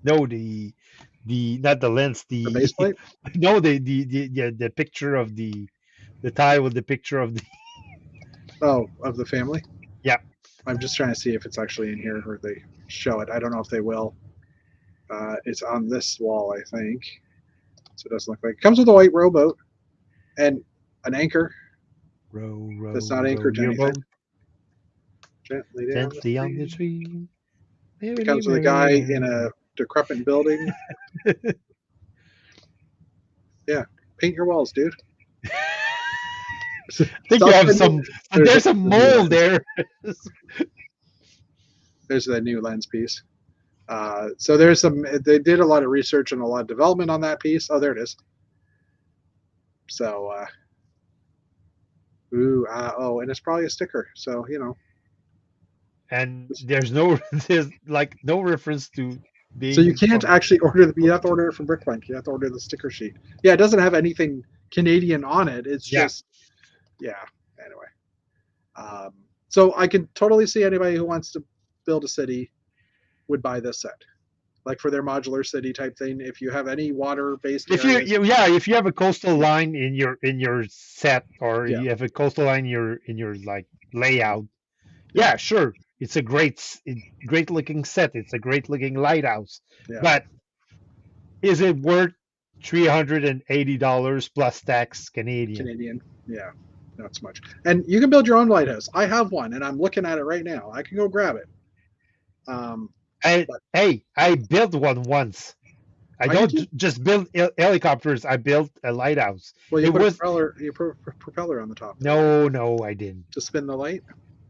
No, the not the lens. The base plate? No, the picture of the tile with the picture of the. Oh, of the family. Yeah. I'm just trying to see if it's actually in here or they show it. I don't know if they will. It's on this wall, I think. So it doesn't look like it comes with a white rowboat and an anchor. Row. That's not anchored to anything. Gently on the tree. It comes with a guy in a decrepit building. Yeah, paint your walls, dude. I think you have some. There's a mole there. There's the new lens piece. So there's some. They did a lot of research and a lot of development on that piece. Oh, there it is. So. And it's probably a sticker. So And there's like no reference to being. So you can't actually order you have to order it from Bricklink. You have to order the sticker sheet. Yeah, it doesn't have anything Canadian on it. It's just. Yeah. Anyway. So I can totally see anybody who wants to build a city would buy this set. Like for their modular city type thing. If you have any water-based areas, if you have a coastal line in your set, or you have a coastal line in your like layout, sure, it's a great looking set. It's a great looking lighthouse. Yeah. But is it worth $380 plus tax Canadian? Yeah, not so much. And you can build your own lighthouse. I have one, and I'm looking at it right now. I can go grab it. I built one once. I don't just build helicopters. I built a lighthouse. Well, you put a propeller on the top. No, I didn't. To spin the light?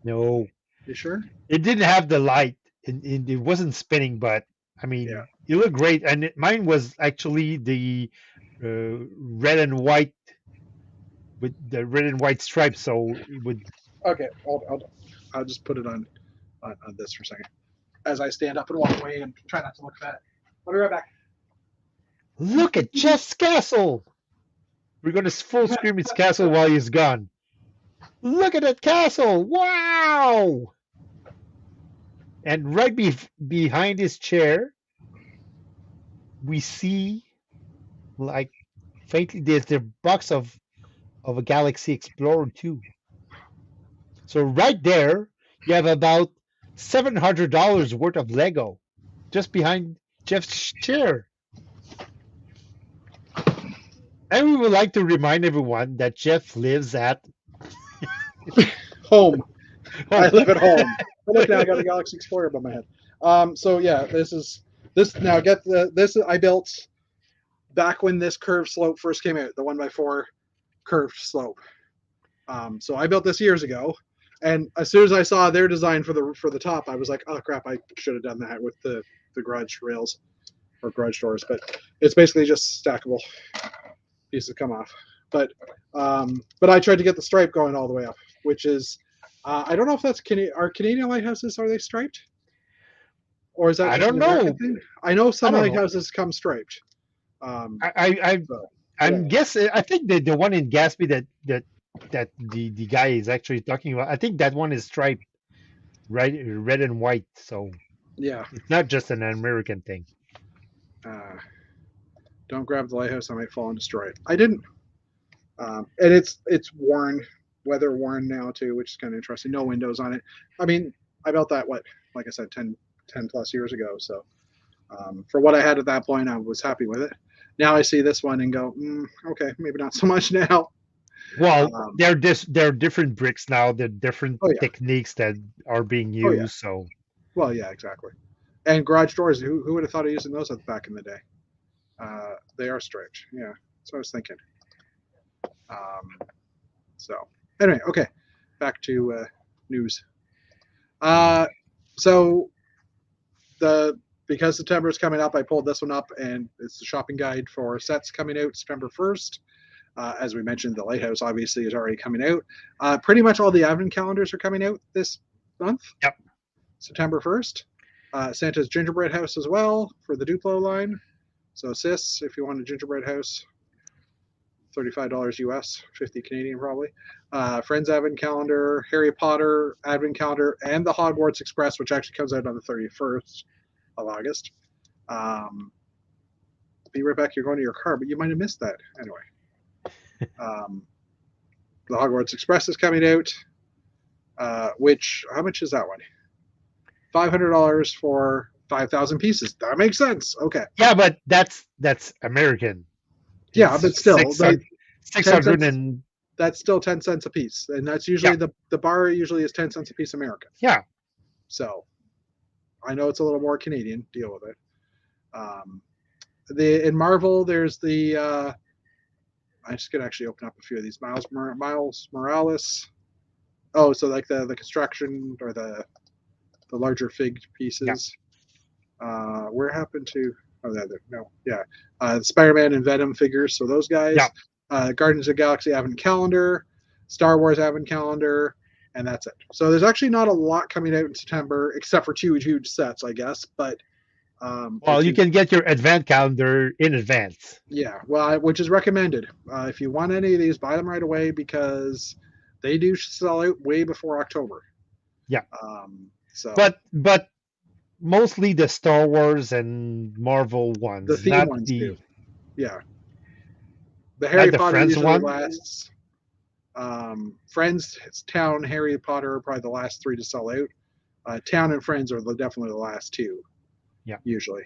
No. You sure? It didn't have the light. It wasn't spinning, but I mean, it looked great. And mine was actually the red and white with the red and white stripes. So it would. Okay, I'll just put it on this for a second. As I stand up and walk away and try not to look fat. I'll be right back. Look at Jeff's castle. We're going to full screen his castle while he's gone. Look at that castle. Wow. And right behind his chair, we see like faintly there's the box of a Galaxy Explorer 2. So right there, you have about $700 worth of Lego just behind Jeff's chair. And we would like to remind everyone that Jeff lives at home. I live at home. Look, now I got a Galaxy Explorer above my head. So yeah, this now get this I built back when this curved slope first came out, the 1x4 curved slope. So I built this years ago. And as soon as I saw their design for the top, I was like, oh crap, I should have done that with the garage rails or garage doors. But it's basically just stackable pieces come off. But I tried to get the stripe going all the way up, which is I don't know if that's are Canadian lighthouses, are they striped? Or is that I don't know. Thing? I know some lighthouses come striped. I'm guessing. I think the one in Gaspé that that the guy is actually talking about. I think that one is striped, right, red and white. So Yeah. it's not just an American thing. Don't grab the lighthouse; I might fall and destroy it. I didn't. And it's worn, weather worn now too, which is kind of interesting. No windows on it. I mean, I built that like I said, 10 plus years ago. So for what I had at that point, I was happy with it. Now I see this one and go, okay, maybe not so much now. Well, they're different bricks now. They're different Oh yeah, techniques that are being oh yeah. used. So Well, yeah, exactly. And garage doors. Who would have thought of using those back in the day? They are striped. Yeah, that's what I was thinking. So anyway, okay, back to news. So because September is coming up, I pulled this one up, and it's the shopping guide for sets coming out September 1st. As we mentioned, the Lighthouse obviously is already coming out. Pretty much all the advent calendars are coming out this month. Yep. September 1st. Santa's gingerbread house as well for the Duplo line. So sis, if you want a gingerbread house, $35 US, 50 Canadian probably. Friends Advent Calendar, Harry Potter Advent Calendar, and the Hogwarts Express, which actually comes out on the 31st of August. Be right back. You're going to your car, but you might have missed that anyway. The Hogwarts Express is coming out. Which how much is that one? $500 for 5,000 pieces. That makes sense. Okay. yeah, but that's American. Yeah, but still, 600 and that's still 10 cents a piece, and that's usually the bar usually is 10 cents a piece American. Yeah. So I know it's a little more Canadian. Deal with it. In Marvel, there's the I'm just gonna actually open up a few of these. Miles Morales. Oh, so like the construction or the larger fig pieces. Yeah. Where happened to? Oh, there. No, yeah. Spider-Man and Venom figures. So those guys. Yeah. Guardians of the Galaxy Advent Calendar, Star Wars Advent Calendar, and that's it. So there's actually not a lot coming out in September, except for two huge sets, I guess. But well, you can get your Advent Calendar in advance. Yeah, well, which is recommended. If you want any of these, buy them right away because they do sell out way before October. Yeah. So. But mostly the Star Wars and Marvel ones, the theme not ones the. Do. Yeah. The Harry Potter Friends usually one? lasts. Friends, Town, Harry Potter are probably the last three to sell out. Town and Friends are definitely the last two. Yeah. Usually.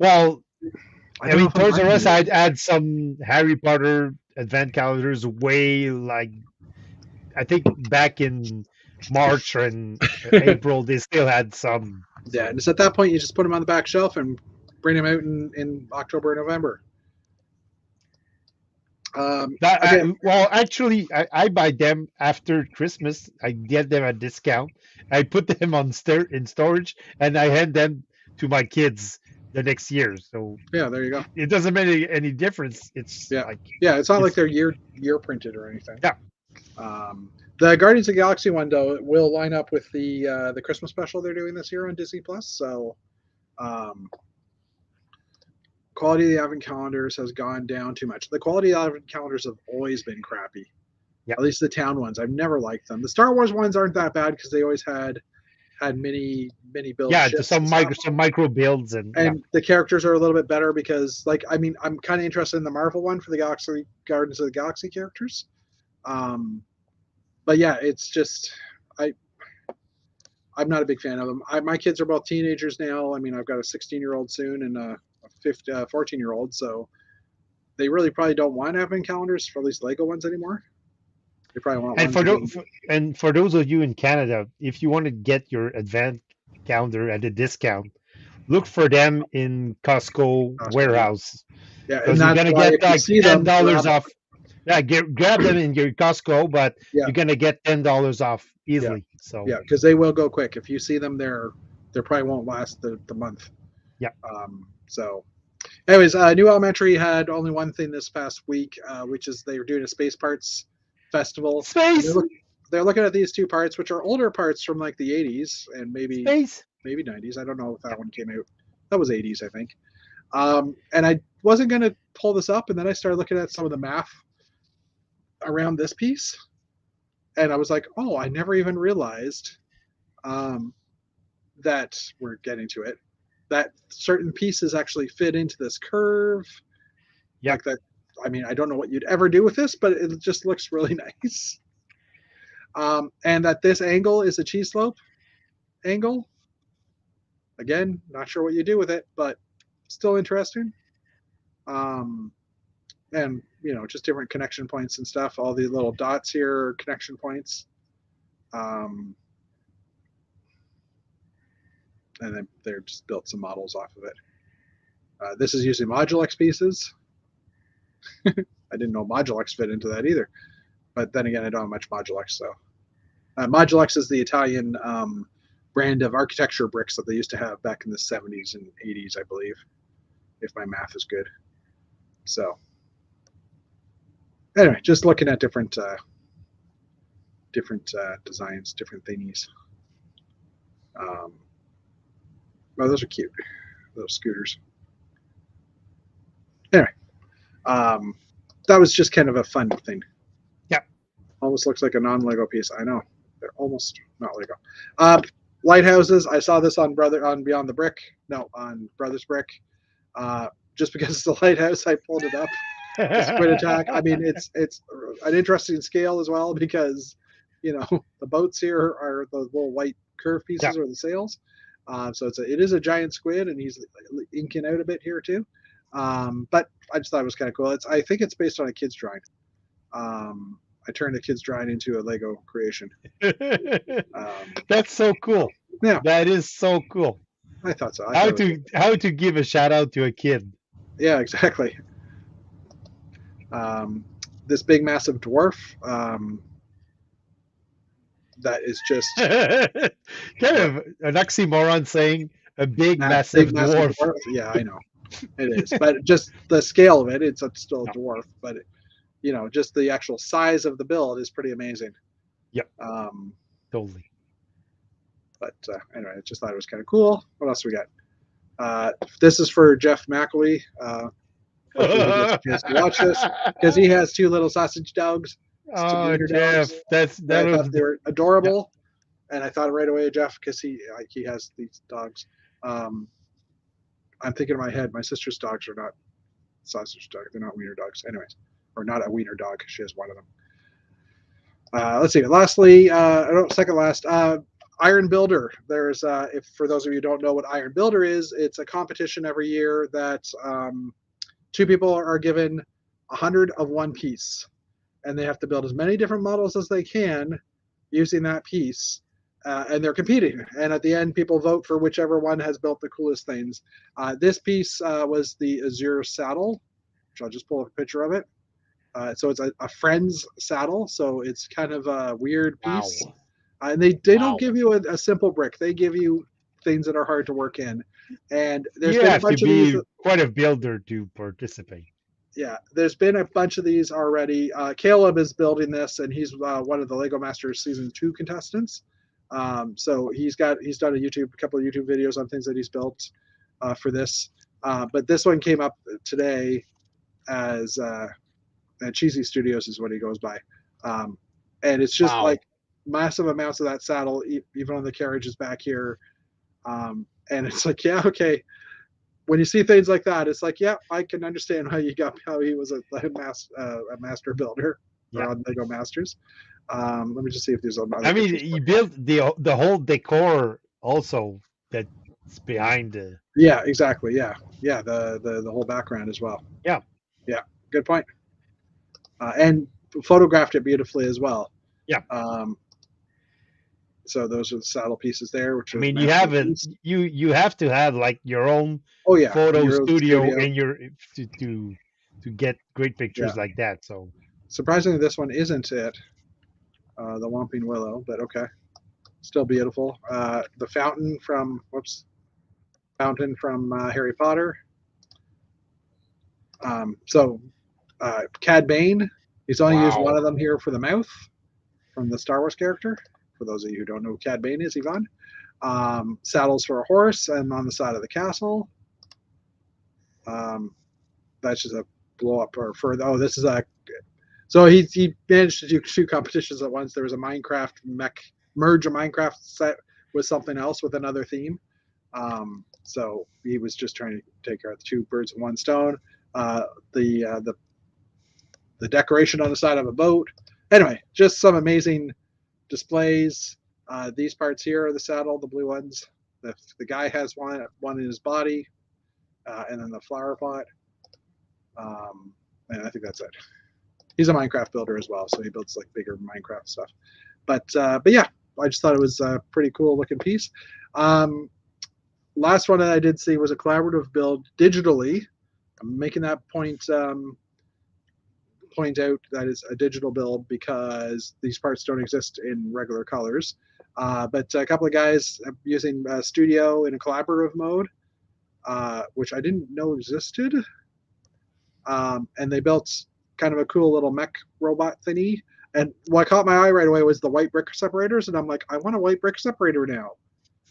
Well, I mean, Toys R Us, I'd add some Harry Potter Advent calendars way like, I think back in March and April, they still had some. Yeah, and it's at that point you just put them on the back shelf and bring them out in October and November. Well, actually, I buy them after Christmas. I get them at discount. I put them in storage, and I hand them to my kids the next year. So yeah, there you go. It doesn't make any difference. It's it's not like they're year printed or anything. Yeah. The Guardians of the Galaxy one though will line up with the Christmas special they're doing this year on Disney Plus. So quality of the advent calendars has gone down too much. The quality of the advent calendars have always been crappy. Yep. At least the town ones. I've never liked them. The Star Wars ones aren't that bad because they always had mini builds. Yeah, some micro builds and the characters are a little bit better because I'm kind of interested in the Marvel one for the Guardians of the Galaxy characters. But yeah, it's just I'm not a big fan of them. My kids are both teenagers now. I mean, I've got a 16-year-old soon and a 14-year-old, so they really probably don't want advent calendars, for at least Lego ones anymore. They probably want for those of you in Canada, if you want to get your advent calendar at a discount, look for them in Costco warehouse. Yeah, because you're gonna get like $10 off. Yeah, grab them in your Costco, but you're gonna get $10 off easily. Yeah. So yeah, because they will go quick. If you see them, they probably won't last the month. Yeah. So, anyways, New Elementary had only one thing this past week, which is they were doing a space parts festival. Space. They're looking at these two parts, which are older parts from like the 80s and maybe 90s. I don't know if that one came out. That was 80s, I think. And I wasn't going to pull this up, and then I started looking at some of the math around this piece, and I was like, oh, I never even realized that we're getting to it. That certain pieces actually fit into this curve, Yep. like that. I mean, I don't know what you'd ever do with this, but it just looks really nice. And that this angle is a cheese slope angle. Again, not sure what you do with it, but still interesting. And just different connection points and stuff. All these little dots here are connection points. And then they're just built some models off of it. This is using Modulex pieces. I didn't know Modulex fit into that either. But then again, I don't have much Modulex. So Modulex is the Italian brand of architecture bricks that they used to have back in the 70s and 80s, I believe, if my math is good. So anyway, just looking at different designs, different thingies. Oh, those are cute, those scooters. Anyway, that was just kind of a fun thing. Yeah. Almost looks like a non-Lego piece. I know. They're almost not Lego. Lighthouses. I saw this on Beyond the Brick. No, on Brothers Brick. Just because it's the lighthouse, I pulled it up. The Squid Attack. I mean, it's an interesting scale as well because, the boats here are the little white curved pieces or the sails. So it is a giant squid, and he's inking out a bit here too. But I just thought it was kind of cool. I think it's based on a kid's drawing. I turned a kid's drawing into a Lego creation. That's so cool. Yeah, that is so cool. I thought so. How to give a shout out to a kid? Yeah, exactly. This big massive dwarf that is just kind of an oxymoron saying a big massive dwarf. Yeah, I know it is, but just the scale of it's still a dwarf, but just the actual size of the build is pretty amazing. Yep. Totally. But anyway, I just thought it was kind of cool. What else we got? This is for Jeff McElwee. Hopefully he gets a chance to watch this because he has two little sausage dogs. Oh, Jeff, dogs. I thought they were adorable, and I thought right away of Jeff because he has these dogs. I'm thinking in my head, my sister's dogs are not sausage dogs; they're not wiener dogs, anyways, or not a wiener dog. She has one of them. Let's see. Lastly, second last, Iron Builder. There's if for those of you who don't know what Iron Builder is, it's a competition every year that two people are given 100 of one piece, and they have to build as many different models as they can using that piece, and they're competing. And at the end, people vote for whichever one has built the coolest things. This piece was the Azure saddle, which I'll just pull up a picture of it. So it's a friend's saddle, so it's kind of a weird piece. Wow. And they don't give you a simple brick. They give you things that are hard to work in. And there's been a bunch of these. Quite a builder to participate. Yeah, there's been a bunch of these already. Caleb is building this, and he's one of the Lego Masters Season 2 contestants. So he's done a couple of YouTube videos on things that he's built for this. But this one came up today as Cheesy Studios is what he goes by. And it's just like massive amounts of that saddle, even on the carriages back here. And it's like, yeah, okay. When you see things like that, it's like, yeah, I can understand how he was a master builder on Lego Masters. Let me just see if there's other. I mean, you built the whole decor also that's behind the. Yeah, exactly. Yeah, the whole background as well. Yeah, good point. And photographed it beautifully as well. Yeah. So those are the saddle pieces there. Which I mean, you have to have like your own photo studio in your to get great pictures like that. So surprisingly, this one isn't it. The Whomping Willow, but okay, still beautiful. The fountain from Harry Potter. Cad Bane, he's only used one of them here for the mouth from the Star Wars character. For those of you who don't know who Cad Bane is, Yvonne. Saddles for a horse and on the side of the castle. That's just a blow up or further. Oh, this is So he managed to do 2 competitions at once. There was a Minecraft mech merge a Minecraft set with something else with another theme. So he was just trying to take out 2 birds with 1 stone. Uh, the decoration on the side of a boat. Anyway, just some amazing displays. These parts here are the saddle, the blue ones. The guy has one in his body, and then the flower pot. And I think that's it. He's a Minecraft builder as well, so he builds like bigger Minecraft stuff. But yeah, I just thought it was a pretty cool looking piece. Last one that I did see was a collaborative build digitally. I'm making that point out that is a digital build because these parts don't exist in regular colors. But a couple of guys using Studio in a collaborative mode, which I didn't know existed. And they built kind of a cool little mech robot thingy. And what caught my eye right away was the white brick separators. And I'm like, I want a white brick separator now.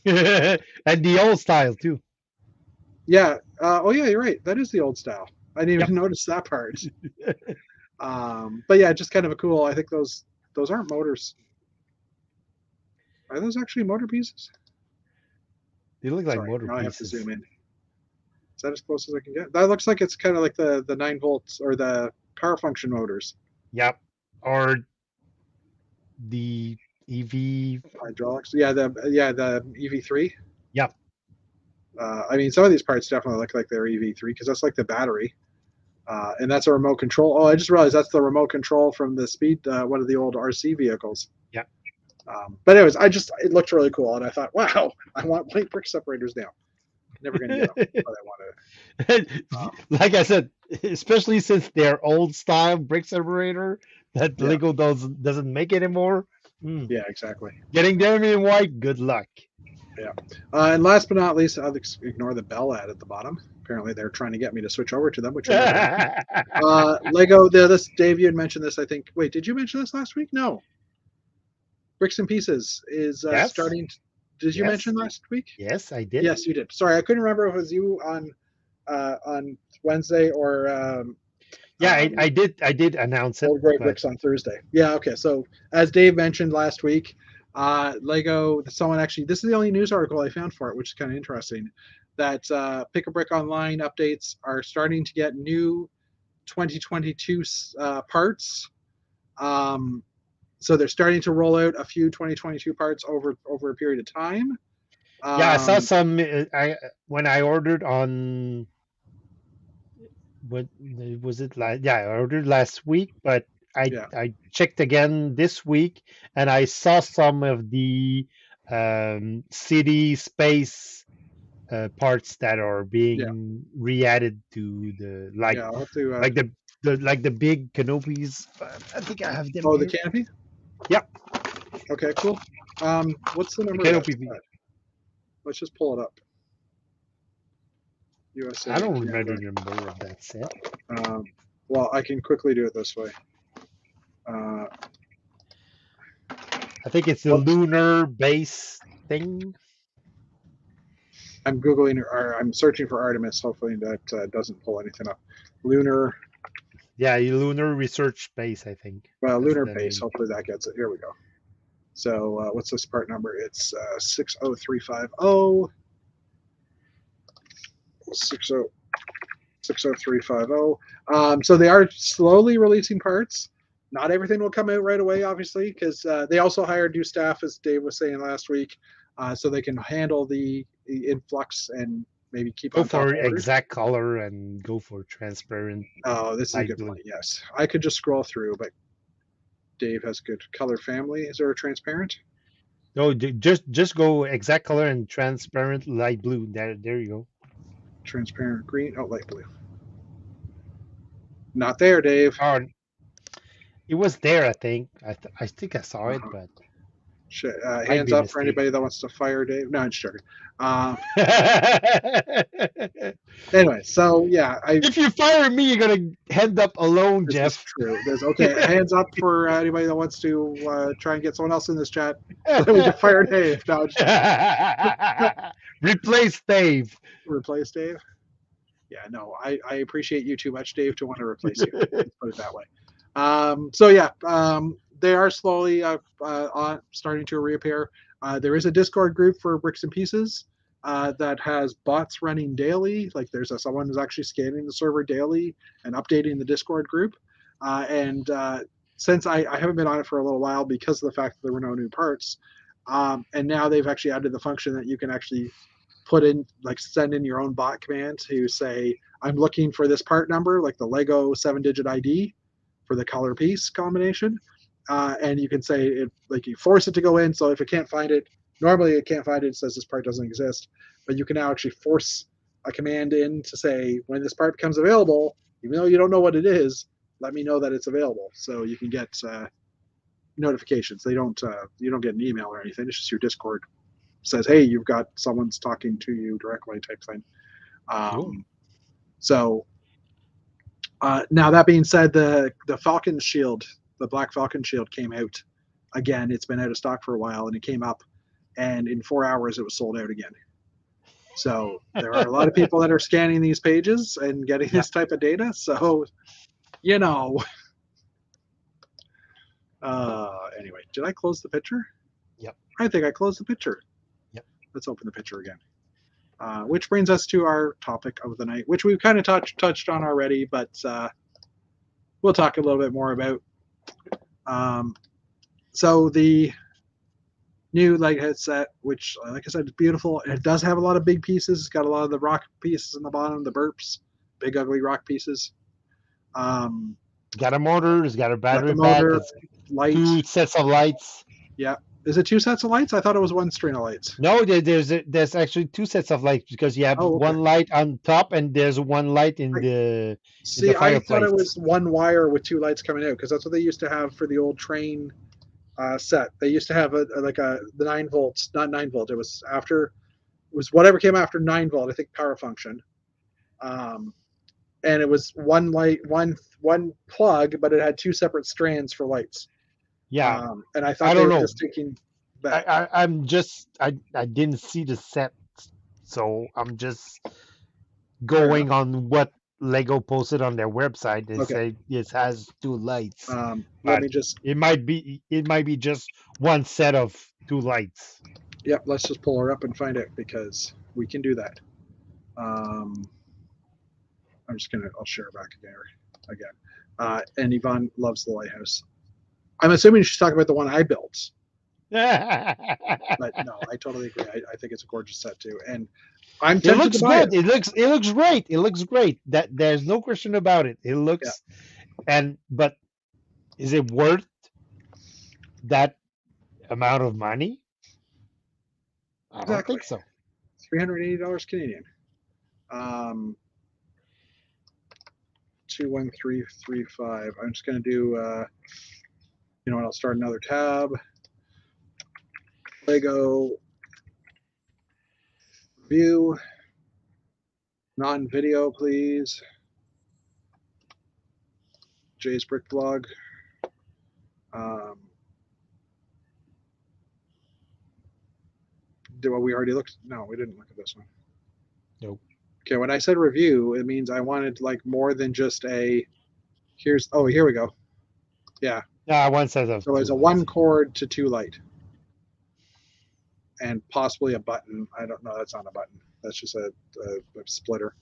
And the old style too. Yeah. Oh, yeah, you're right. That is the old style. I didn't even notice that part. But yeah, just kind of a cool. I think those aren't motors. Are those actually motor pieces? They look like motor now pieces. I have to zoom in. Is that as close as I can get? That looks like it's kind of like the 9 volts or the power function motors. Yep. Or the EV hydraulics. Yeah, the EV3. Yep. I mean, some of these parts definitely look like they're EV3 because that's like the battery. And that's a remote control. Oh, I just realized that's the remote control from the speed, one of the old RC vehicles. Yeah. But anyways, it looked really cool, and I thought, wow, I want white brick separators now. Never gonna get them, but I want to. Like I said, especially since they're old style brick separator that Lego doesn't make anymore. Yeah, exactly. Getting them in white, good luck. Yeah. And last but not least, I'll ignore the Bell ad at the bottom. Apparently, they're trying to get me to switch over to them, which Lego. This Dave, you had mentioned this. I think. Wait, did you mention this last week? No. Bricks and Pieces is starting. Did you mention last week? Yes, I did. Yes, you did. Sorry, I couldn't remember if it was you on Wednesday or. I did announce it. Old Great Bricks on Thursday. Yeah. Okay. So as Dave mentioned last week, Lego. Someone actually. This is the only news article I found for it, which is kind of interesting. That Pick a Brick Online updates are starting to get new 2022 parts. So they're starting to roll out a few 2022 parts over a period of time. I saw some. When I ordered on. What was it like? Yeah, I ordered last week, but I checked again this week, and I saw some of the city space parts that are being re-added to the I'll have to, like the big canopies. I think I have them. Oh, here. The canopy. Yep. Okay, cool. What's the number? Canopy. Let's just pull it up. USA. I don't remember of that set. Well, I can quickly do it this way. I think it's the lunar base thing. I'm Googling or I'm searching for Artemis. Hopefully that doesn't pull anything up. Lunar. Yeah, lunar research base, I think. Well, lunar base. Hopefully that gets it. Here we go. So what's this part number? It's 60350. 60350. So they are slowly releasing parts. Not everything will come out right away, obviously, because they also hired new staff, as Dave was saying last week, so they can handle the influx and maybe keep go for exact color and go for transparent. Oh, this is a good point. Yes, I could just scroll through, but Dave has good color family. Is there a transparent? No, just go exact color and transparent light blue. There you go. Transparent green. Oh, light blue. Not there, Dave. Oh, it was there, I think. I think I saw it, but hands up for anybody that wants to fire Dave. No, I'm just joking. Anyway, so yeah, if you fire me, you're gonna hand up alone, this Jeff. Is true. Okay, hands up for anybody that wants to try and get someone else in this chat. So we can fire Dave. No, replace Dave. Replace Dave. Yeah, no, I appreciate you too much, Dave, to want to replace you. Let's put it that way. So yeah, they are slowly starting to reappear. There is a Discord group for Bricks and Pieces that has bots running daily. Like there's someone who's actually scanning the server daily and updating the Discord group. And since I haven't been on it for a little while because of the fact that there were no new parts, and now they've actually added the function that you can actually put in, like send in your own bot command to say, I'm looking for this part number, like the Lego 7-digit ID for the color piece combination. And you can say it, like you force it to go in. So if it can't find it, normally it can't find it, it says this part doesn't exist. But you can now actually force a command in to say, when this part becomes available, even though you don't know what it is, let me know that it's available. So you can get notifications. They don't you don't get an email or anything. It's just your Discord says, hey, you've got someone's talking to you directly type thing. Cool. So now that being said, the Falcon Shield, the Black Falcon Shield came out again. It's been out of stock for a while, and it came up, and in 4 hours it was sold out again. So there are a lot of people that are scanning these pages and getting Yeah. this type of data. So, you know. Anyway, did I close the picture? Yep. I think I closed the picture. Yep. Let's open the picture again. Which brings us to our topic of the night, which we've kind of touched on already, but we'll talk a little bit more about. So the new Lighthouse set, which, like I said, is beautiful. It does have a lot of big pieces. It's got a lot of the rock pieces in the bottom, the burps, big ugly rock pieces. It's got a motor. It's got a Got battery the pack. motor, It's light. 2 sets of lights. Yeah. Is it 2 sets of lights? I thought it was 1 string of lights. No, there's actually 2 sets of lights because you have one light on top and there's one light in the See, I thought fireplace. it was 1 wire with 2 lights coming out because that's what they used to have for the old train set. They used to have the 9 volts, not 9 volt. It was whatever came after 9 volt. I think power function, and it was one light, one plug, but it had 2 separate strands for lights. Yeah, and I thought I they don't were know. just taking that. I didn't see the set, so I'm just going on what Lego posted on their website. They say it has 2 lights. Let me just. It might be just one set of 2 lights. Yep, let's just pull her up and find it because we can do that. I'm just gonna. I'll share back again. And Yvonne loves the Lighthouse. I'm assuming she's talking about the one I built. But no, I totally agree. I think it's a gorgeous set too, and I'm tempted it looks to buy good. It looks great. It looks great. That there's no question about it. It looks, but is it worth that amount of money? I don't think so. $380 Canadian. 21335. I'm just gonna do. You know what? I'll start another tab. Lego view. Non-video, please. Jay's Brick Blog. We already looked? No, we didn't look at this one. Nope. Okay, when I said review, it means I wanted like more than just a. Here we go. Yeah. Yeah, one set of. So it's a 1 cord to 2 light, and possibly a button. I don't know. That's not a button. That's just a splitter.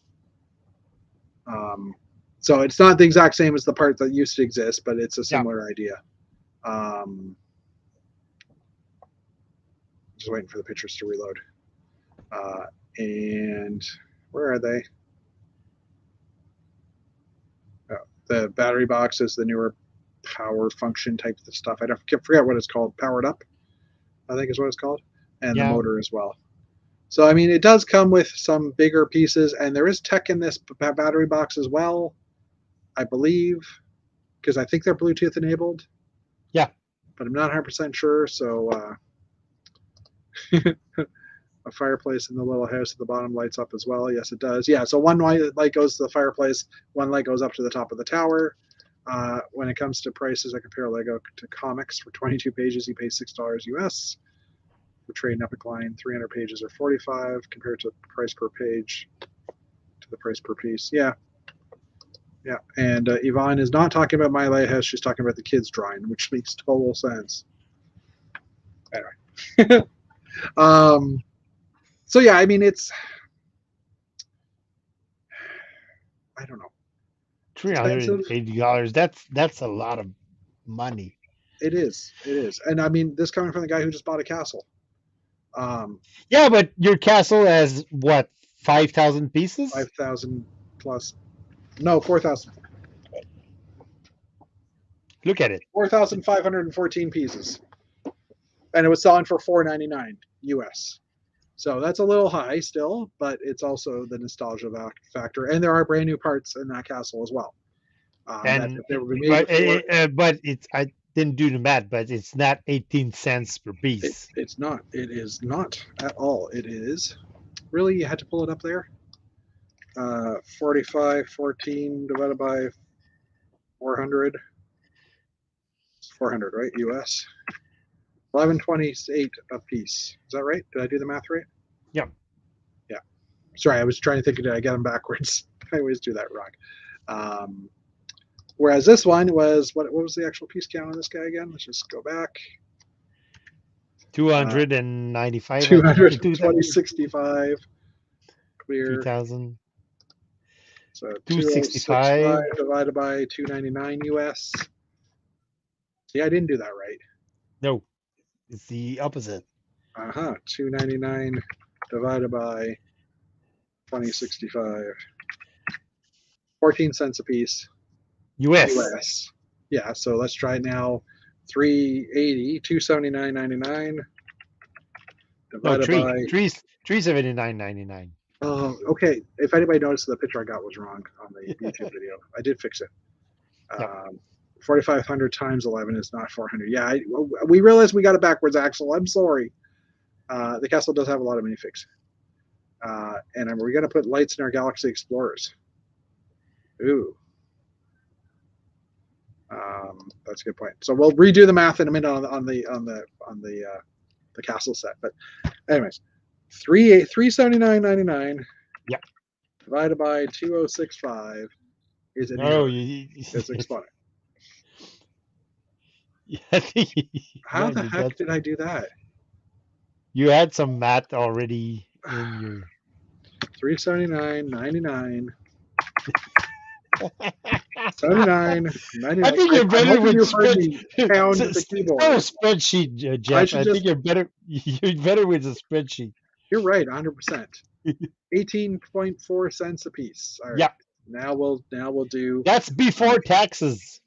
So it's not the exact same as the part that used to exist, but it's a similar idea. Just waiting for the pictures to reload. And where are they? Oh, the battery box is the newer power function type of stuff. I forget what it's called. Powered up, I think is what it's called. And the motor as well. So, I mean, it does come with some bigger pieces, and there is tech in this battery box as well, I believe, because I think they're Bluetooth enabled. Yeah. But I'm not 100% sure, so a fireplace in the little house at the bottom lights up as well. Yes, it does. Yeah, so 1 light goes to the fireplace, 1 light goes up to the top of the tower. When it comes to prices, I compare Lego to comics. For 22 pages, you pay $6 US. For trade and epic line, 300 pages are 45 compared to the price per page to the price per piece. Yeah. Yeah, and Yvonne is not talking about my lighthouse. She's talking about the kids' drawing, which makes total sense. Anyway, so yeah, I mean, I don't know, it's expensive. $380. That's a lot of money. It is, and I mean, this coming from the guy who just bought a castle. Yeah, but your castle has what, 5,000 pieces? 5,000 plus, no, 4,000. Look at it. 4,514 pieces, and it was selling for $499 US. So that's a little high still, but it's also the nostalgia factor, and there are brand new parts in that castle as well. That And if they were made before, but it's, I didn't do the math, but it's not 18 cents per piece. it's not. It is not at all. It is really, you had to pull it up there. 4514 divided by 400. 400, right? US. 1128 a piece. Is that right? Did I do the math right? Yeah. Yeah. Sorry, I was trying to think. Did I get them backwards? I always do that wrong. Whereas this one was what was the actual piece count on this guy again? Let's just go back. 295. 265 clear. 2,000. So 265 divided by 299 US. See, I didn't do that right. No, it's the opposite. 299 divided by 2065. 14 cents a piece. US. Yeah, so let's try it now. 380, 279.99 divided by 379.99. Oh, okay. If anybody noticed, the picture I got was wrong on the YouTube video. I did fix it. Yep. 4,500 times 11 is not 400. Yeah, we realized we got it backwards, Axel. I'm sorry. The castle does have a lot of minifigs. And we're going to put lights in our Galaxy Explorers. Ooh. That's a good point. So we'll redo the math in a minute on the castle set. But anyways, 379.99. Yeah. Divided by 2065 is an No, it's exponent. How the heck did I do that? You had some math already in your 379.99. 79.99. I think you're better with the keyboard. Spreadsheet, Jeff. I think you're better. You're better with a spreadsheet. You're right, 100%. 18.4 cents a piece. All right. Yeah. Now we'll do. That's before taxes.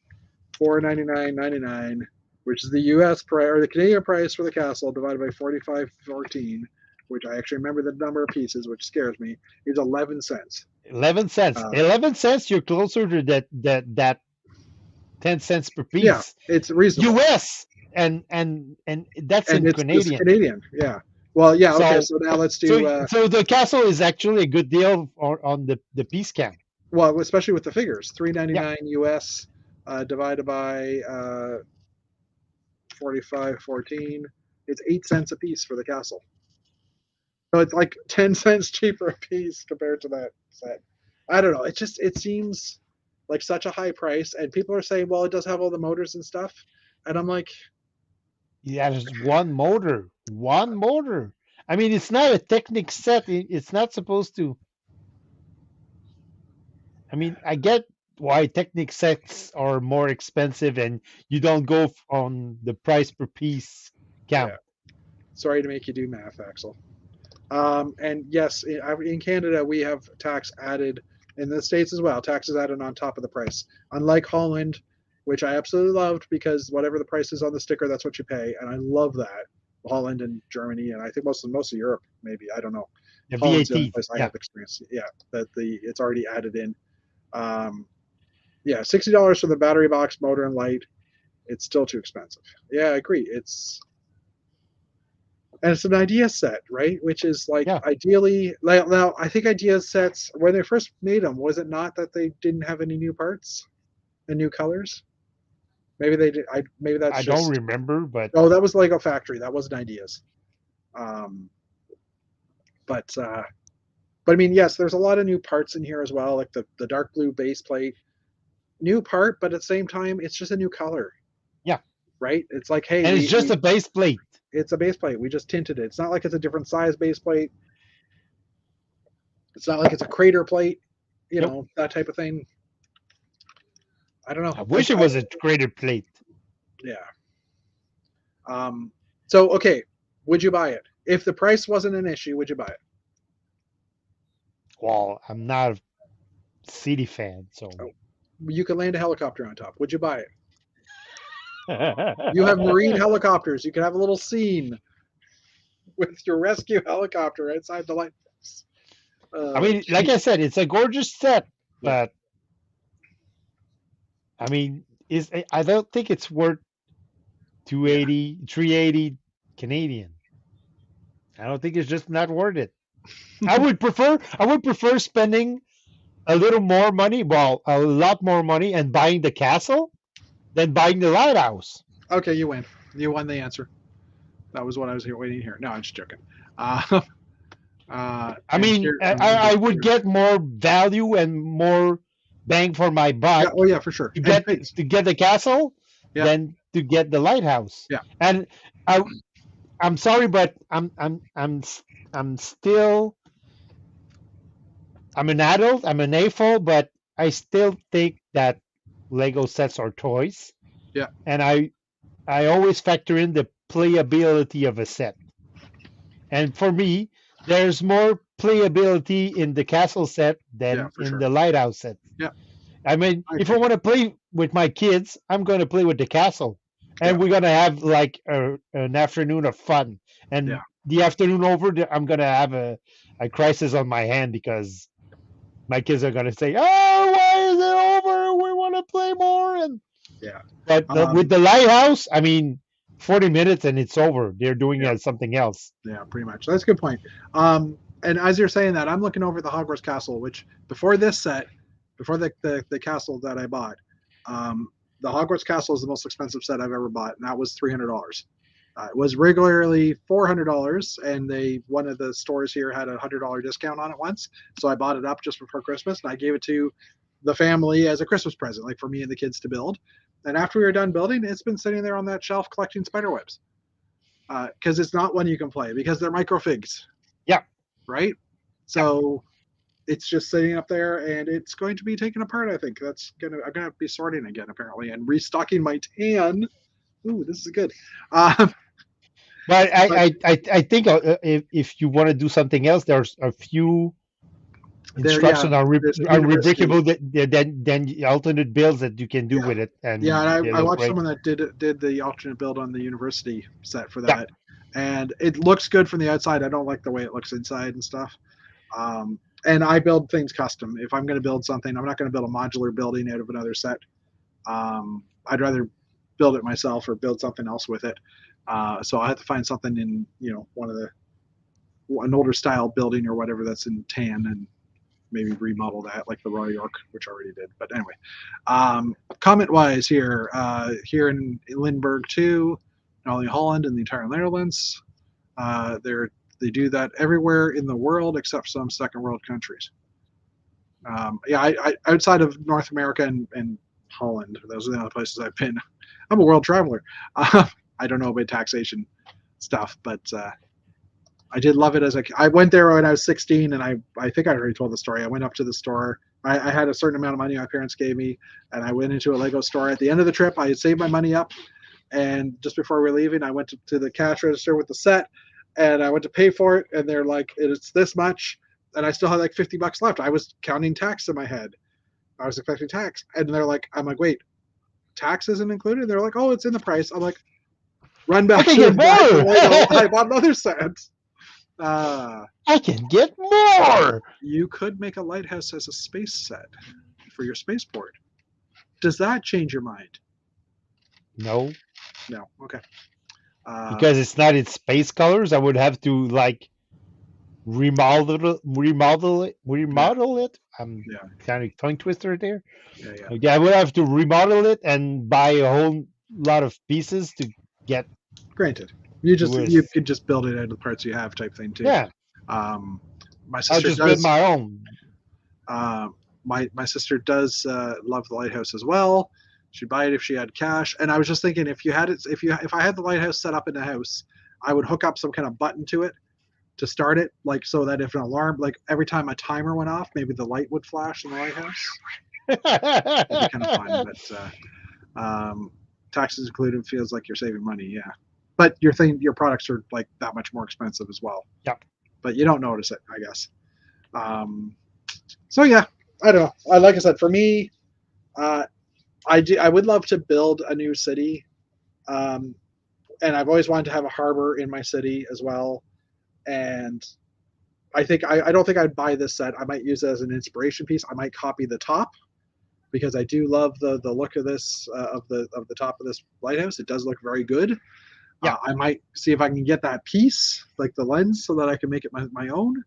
$499.99, which is the U.S. price or the Canadian price for the castle divided by 45.14, which I actually remember the number of pieces, which scares me, is 11 cents. 11 cents. 11 cents. You're closer to that 10 cents per piece. Yeah, it's reasonable. U.S. and that's in Canadian. It's Canadian. Yeah. Well, yeah. Okay. So now let's do. So the castle is actually a good deal on the piece count. Well, especially with the figures, $3.99 US divided by 45.14. It's 8 cents a piece for the castle. So it's like 10 cents cheaper a piece compared to that set. I don't know. It seems like such a high price, and people are saying, well, it does have all the motors and stuff, and I'm like, yeah, there's one motor. One motor. I mean, it's not a Technic set. It's not supposed to. I mean, I get why Technic sets are more expensive, and you don't go on the price per piece count. Yeah. Sorry to make you do math, Axel. And yes, in Canada, we have tax added, in the States as well, taxes added on top of the price. Unlike Holland, which I absolutely loved because whatever the price is on the sticker, that's what you pay. And I love that. Holland and Germany, and I think most of Europe, maybe, I don't know. The Holland's VAT. the only place I have experience. Yeah, that it's already added in. Yeah, $60 for the battery box, motor, and light. It's still too expensive. Yeah, I agree. And it's an idea set, right? Which is like ideally. Now, I think idea sets, when they first made them, was it not that they didn't have any new parts and new colors? Maybe they did. Maybe that's. I don't remember, but oh, that was Lego Factory. That wasn't ideas. But I mean, yes, there's a lot of new parts in here as well, like the dark blue base plate. new part, but at the same time, it's just a new color. Yeah. Right? It's like, hey, and it's just a base plate. It's a base plate. We just tinted it. It's not like it's a different size base plate. It's not like it's a crater plate, know, that type of thing. I don't know. I wish it was a crater plate. Yeah. So, okay, would you buy it? If the price wasn't an issue, would you buy it? Well, I'm not a city fan, so. You could land a helicopter on top. Would you buy it? You have marine helicopters. You could have a little scene with your rescue helicopter outside the lighthouse. I mean, like I said, it's a gorgeous set, but I mean, I don't think it's worth 380 Canadian. I don't think it's just not worth it. I would prefer spending a little more money, well, a lot more money, and buying the castle than buying the lighthouse. Okay, you win. You won the answer. That was what I was waiting to hear. No, I'm just joking. I mean, I would get more value and more bang for my buck. Yeah, oh yeah, for sure. To get the castle, than to get the lighthouse. Yeah. And I'm sorry, but I'm still. I'm an adult. I'm an AFOL, but I still think that Lego sets are toys. Yeah. And I always factor in the playability of a set. And for me, there's more playability in the castle set than in the lighthouse set. Yeah. I mean, if I want to play with my kids, I'm going to play with the castle. And we're going to have like an afternoon of fun. And the afternoon over, I'm going to have a crisis on my hand because my kids are going to say, "Oh, why is it over? We want to play more." And but with the lighthouse, I mean, 40 minutes and it's over. They're doing something else. Yeah, pretty much. That's a good point. And as you're saying that, I'm looking over the Hogwarts Castle, which before this set, before the castle that I bought, the Hogwarts Castle is the most expensive set I've ever bought, and that was $300. It was regularly $400, and one of the stores here had a $100 discount on it once, so I bought it up just before Christmas, and I gave it to the family as a Christmas present, like for me and the kids to build. And after we were done building, it's been sitting there on that shelf collecting spiderwebs, because it's not one you can play because they're microfigs. Yeah. Right. So it's just sitting up there, and it's going to be taken apart. I think I'm gonna be sorting again apparently and restocking my tan. Ooh, this is good. But I think if you want to do something else, there's a few instructions on unbreakable then alternate builds that you can do with it. And I watched someone that did the alternate build on the university set for that, and it looks good from the outside. I don't like the way it looks inside and stuff. And I build things custom. If I'm going to build something, I'm not going to build a modular building out of another set. I'd rather build it myself or build something else with it. So I have to find something in an older style building or whatever that's in tan and maybe remodel that like the Royal York, which I already did. But anyway, comment wise here in Limburg too, not only Holland and the entire Netherlands, they do that everywhere in the world except some second world countries. I outside of North America and Holland, those are the only places I've been. I'm a world traveler. I don't know about taxation stuff, but I did love it as I went there when I was 16, and I think I already told the story. I went up to the store. I had a certain amount of money my parents gave me, and I went into a Lego store. At the end of the trip, I had saved my money up, and just before we were leaving, I went to the cash register with the set, and I went to pay for it, and they're like, "It's this much," and I still had like $50 left. I was counting tax in my head. I was expecting tax, and they're like, I'm like, "Wait, tax isn't included?" They're like, "Oh, it's in the price." I'm like, "Run back to the I bought another set." I can get more. You could make a lighthouse as a space set for your spaceport. Does that change your mind? No. Okay. Because it's not in space colors, I would have to like remodel it. I'm kind of tongue twister there. I would have to remodel it and buy a whole lot of pieces to get. Granted, you could just build it out of the parts you have, type thing too. Yeah. My sister I'll just build my own. my sister does love the lighthouse as well. She'd buy it if she had cash. And I was just thinking, if I had the lighthouse set up in the house, I would hook up some kind of button to it to start it, like so that if an alarm, like every time a timer went off, maybe the light would flash in the lighthouse. That'd be kind of fun. But taxes included feels like you're saving money, yeah. But your products are like that much more expensive as well. Yep. But you don't notice it, I guess. So yeah, I don't know. Like I said, for me, I would love to build a new city, and I've always wanted to have a harbor in my city as well. And I don't think I'd buy this set. I might use it as an inspiration piece. I might copy the top because I do love the look of this of the top of this lighthouse. It does look very good. Yeah. I might see if I can get that piece, like the lens, so that I can make it my own.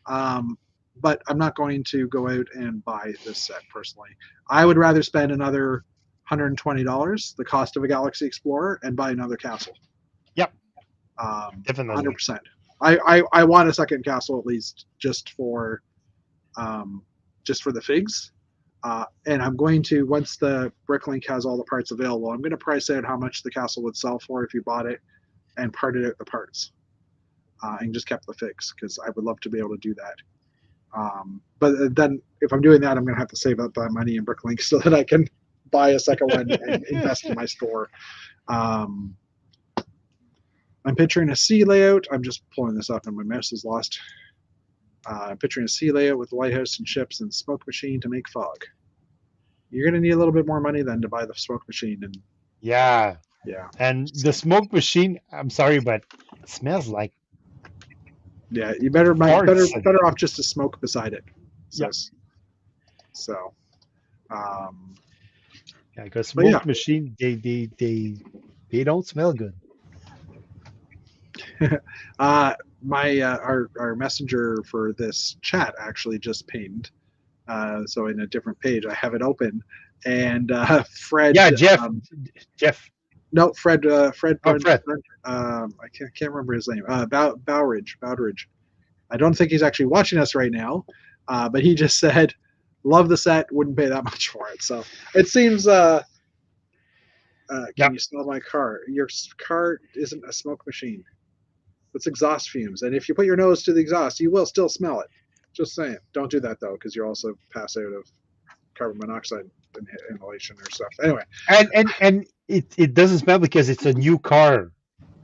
But I'm not going to go out and buy this set personally. I would rather spend another $120, the cost of a Galaxy Explorer, and buy another castle. Yep. Definitely. 100%. I want a second castle at least just for the figs. And I'm going to, once the Bricklink has all the parts available, I'm going to price out how much the castle would sell for if you bought it and parted out the parts and just kept the figs, because I would love to be able to do that. But then if I'm doing that, I'm going to have to save up that money in Bricklink so that I can buy a second one and invest in my store. I'm picturing a sea layout. I'm just pulling this up and my mouse is lost. I'm picturing a sea layout with lighthouse and ships and smoke machine to make fog. You're going to need a little bit more money then to buy the smoke machine. And yeah. And the smoke machine, I'm sorry, but it smells like. Yeah, you better off just to smoke beside it. So, yes. So. Yeah, because smoke machine, they don't smell good. Our messenger for this chat actually just pinged. So in a different page, I have it open, and Fred. Yeah, Jeff. No, Fred. Fred. Oh, Fred. I can't remember his name. Bowridge. I don't think he's actually watching us right now, but he just said, "Love the set. Wouldn't pay that much for it." So it seems. Can you smell my car? Your car isn't a smoke machine. It's exhaust fumes, and if you put your nose to the exhaust, you will still smell it. Just saying. Don't do that though, because you'll also pass out of carbon monoxide inhalation or stuff. Anyway, and it doesn't smell because it's a new car,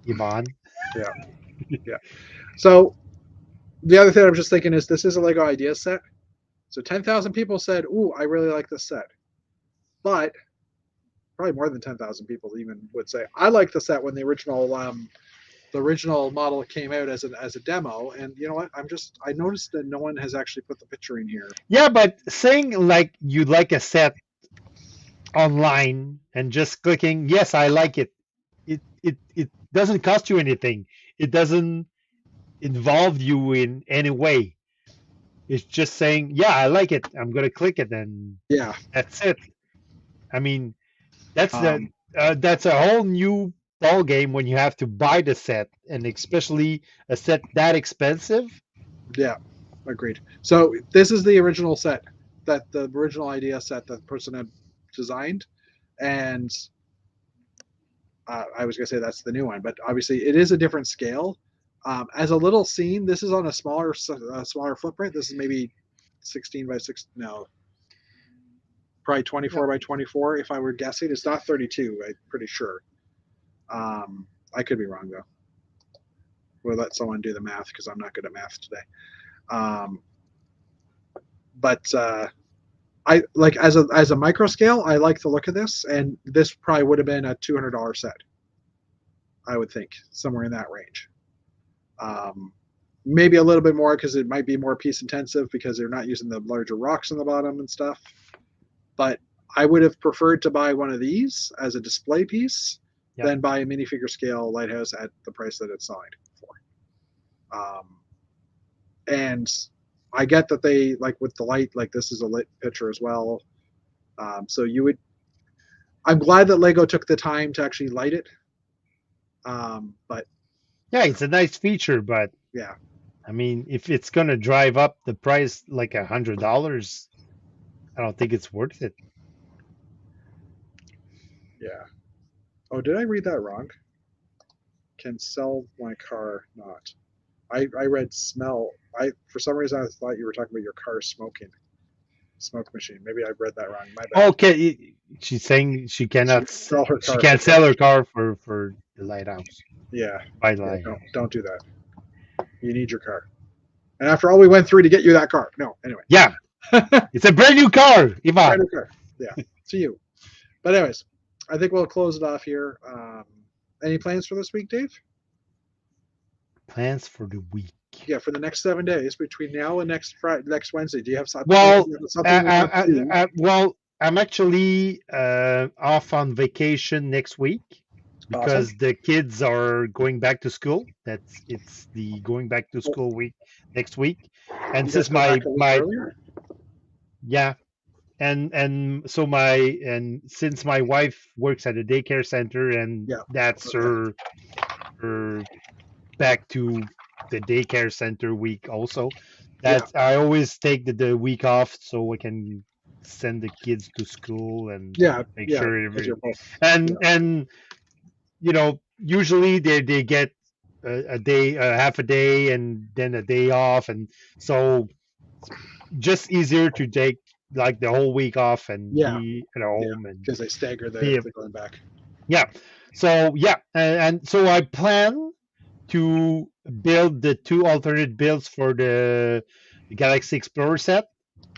Ivan. Yeah. So the other thing I'm just thinking is this is a Lego idea set. So 10,000 people said, "Ooh, I really like this set," but probably more than 10,000 people even would say, "I like the set" when the original model came out as a demo. And you know what? I noticed that no one has actually put the picture in here. Yeah, but saying like you like a set online and just clicking yes, I like it. It doesn't cost you anything. It doesn't involve you in any way. It's just saying, yeah, I like it. I'm gonna click it, and that's it. I mean, that's a whole new ball game when you have to buy the set, and especially a set that expensive. Yeah, agreed. So this is the original set, that the original idea set that the person had designed, and I was gonna say that's the new one, but obviously it is a different scale. As a little scene, this is on a smaller footprint. This is maybe 16 by 6. No, probably 24 by 24 if I were guessing. It's not 32. I'm pretty sure. I could be wrong though. We'll let someone do the math because I'm not good at math today. But I like as a micro scale, I like the look of this, and this probably would have been a $200 set. I would think somewhere in that range. Maybe a little bit more because it might be more piece intensive because they're not using the larger rocks on the bottom and stuff. But I would have preferred to buy one of these as a display piece than buy a minifigure scale lighthouse at the price that it's selling for. And I get that they, like with the light, like this is a lit picture as well. So I'm glad that Lego took the time to actually light it. But yeah, it's a nice feature, but yeah, I mean, if it's gonna drive up the price like $100, I don't think it's worth it. Yeah. Oh, did I read that wrong? Can sell my car not. I read smell. For some reason I thought you were talking about your car smoking. Smoke machine. Maybe I read that wrong. My bad. Okay, she's saying she She cannot. can sell her She car for can't car. sell her car for the lighthouse. Yeah. By the Yeah. lighthouse. Don't do that. You need your car. And after all we went through to get you that car. No. Anyway. Yeah, it's a brand new car, Brand Ivan. new car. Yeah. To you. But anyways, I think we'll close it off here. Any plans for this week, Dave? Plans for the week. Yeah, for the next 7 days between now and next Friday, next Wednesday. Do you have something? Well, Something you want to do? well, I'm actually off on vacation next week Awesome. because the kids are going back to school. It's the going back to school week next week, and You guys since go back a week my earlier? yeah, and since my wife works at a daycare center and Yeah. that's Okay. her back to the daycare center week also. Yeah. That I always take the week off so I can send the kids to school and Yeah. make Yeah. sure Because you're both. and usually they get a day, half a day, and then a day off, and so just easier to take like the whole week off and Yeah. be at Yeah. home and Because they stagger be the going back. yeah. So yeah, and so I plan to build the 2 alternate builds for the Galaxy Explorer set.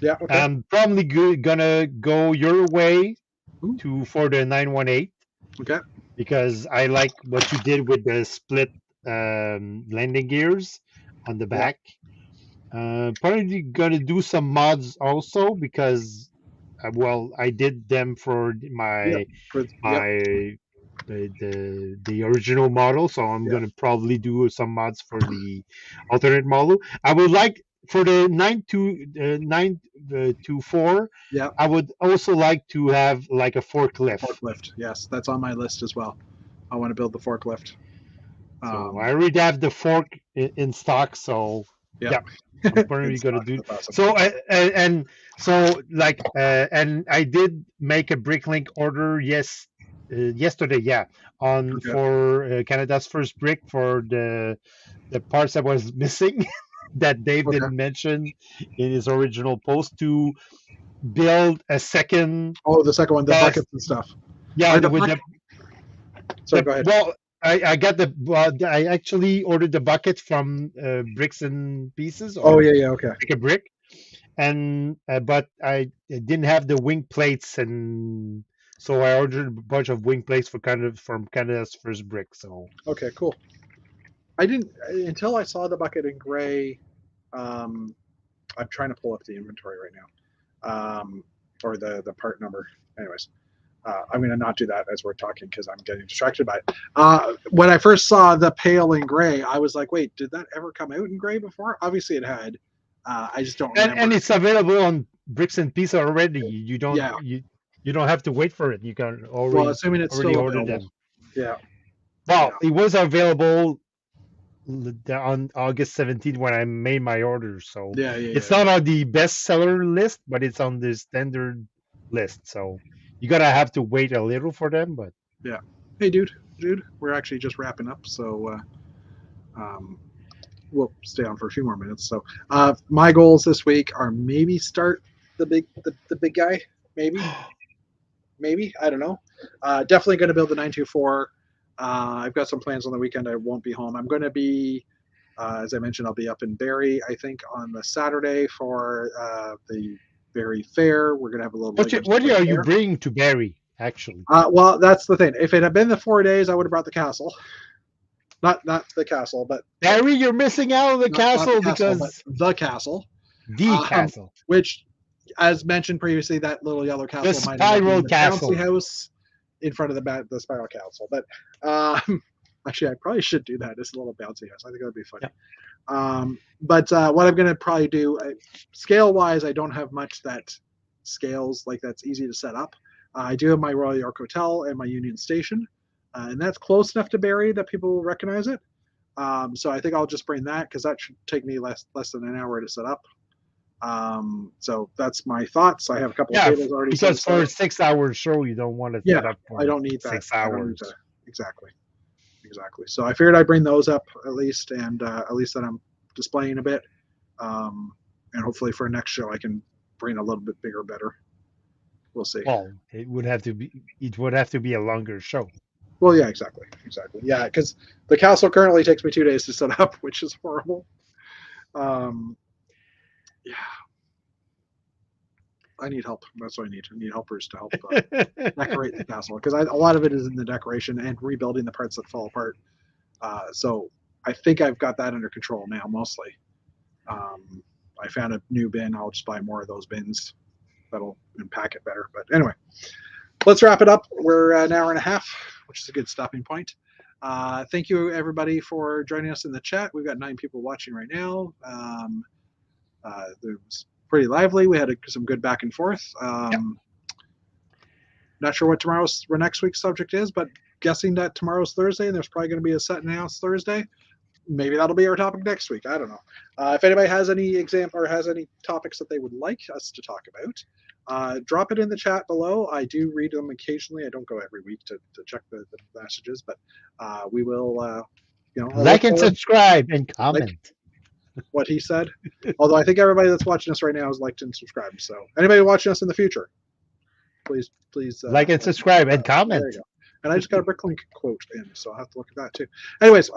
Yeah. Okay. I'm probably gonna go your way Ooh. for the 918 Okay. because I like what you did with the split landing gears on the back. Probably gonna do some mods also because well, I did them for Yep. Yep. my the original model, so I'm Yeah. gonna probably do some mods for the alternate model. I would like for the 924. Yeah. I would also like to have like a forklift. Forklift. Yes, that's on my list as well. I want to build the forklift. So I already have the fork in stock, so Yeah. yeah, I'm probably It's gonna not. do. That's awesome. So and so like and I did make a bricklink order yesterday, yeah, on Okay. for Canada's first brick for the parts that was missing that Dave Okay. didn't mention in his original post to build a second Oh, the second one, the bus. buckets and stuff. Yeah, Are the with bucket? Sorry, the go ahead. well, I got the I actually ordered the bucket from Bricks and Pieces Oh or yeah. Okay. Pick a Brick, and but I didn't have the wing plates, and so I ordered a bunch of wing plates from Canada's first brick. So Okay. Cool. I didn't until I saw the bucket in gray. Um, I'm trying to pull up the inventory right now, or the part number. Anyways, I'm going to not do that as we're talking because I'm getting distracted by it. When I first saw the pale in gray, I was like, wait, did that ever come out in gray before? Obviously it had. I just don't remember. and it's available on Bricks and Pieces already. You don't Yeah. you don't have to wait for it. You can Well, assuming it's already still order available. them. Yeah. Well, it was available on August 17th when I made my order. So Yeah. it's not on the bestseller list, but it's on the standard list. So you gotta have to wait a little for them. But Yeah. Hey, dude, we're actually just wrapping up, so we'll stay on for a few more minutes. So my goals this week are maybe start the big guy, maybe I don't know. Definitely going to build the 924. I've got some plans on the weekend. I won't be home. I'm going to be, as I mentioned, I'll be up in Barrie. I think on the Saturday for the Barrie Fair. We're going to have a little. what are you bringing to Barrie? Actually, well, that's the thing. If it had been the 4 days, I would have brought the castle. Not the castle, but Barrie, you're missing out on the castle not the castle, because but the castle. the castle, Which, as mentioned previously, that little yellow castle the might end up being spiral the castle bouncy house in front of the spiral castle. But actually, I probably should do that. It's a little bouncy house. I think that would be funny. Yeah. But what I'm going to probably do, scale wise, I don't have much that scales like that's easy to set up. I do have my Royal York Hotel and my Union Station, and that's close enough to Barrie that people will recognize it. So I think I'll just bring that because that should take me less than an hour to set up. So that's my thoughts. I have a couple of Yeah, tables already because set for up. a 6 hour show, you don't want to Yeah, set up I for don't need that. 6 hours. Exactly. So I figured I'd bring those up at least, and at least that I'm displaying a bit. And hopefully for next show I can bring a little bit bigger, better. We'll see. Well, it would have to be a longer show. Well, yeah, exactly. Yeah, because the castle currently takes me 2 days to set up, which is horrible. Yeah, I need help. That's what I need. I need helpers to help decorate the castle because a lot of it is in the decoration and rebuilding the parts that fall apart. So I think I've got that under control now, mostly. I found a new bin. I'll just buy more of those bins. That'll pack it better. But anyway, let's wrap it up. We're an hour and a half, which is a good stopping point. Thank you, everybody, for joining us in the chat. We've got 9 people watching right now. It was pretty lively. We had some good back and forth. Not sure what next week's subject is, but guessing that tomorrow's Thursday and there's probably going to be a set announced Thursday. Maybe that'll be our topic next week. I don't know. If anybody has any or has any topics that they would like us to talk about, drop it in the chat below. I do read them occasionally. I don't go every week to check the messages, but we will, like and subscribe and comment. Like what he said. Although I think everybody that's watching us right now has liked and subscribed. So anybody watching us in the future, please like and subscribe and comment. There you go. And I just got a Bricklink quote in, so I'll have to look at that too. Anyways,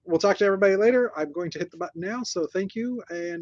we'll talk to everybody later. I'm going to hit the button now, so thank you, and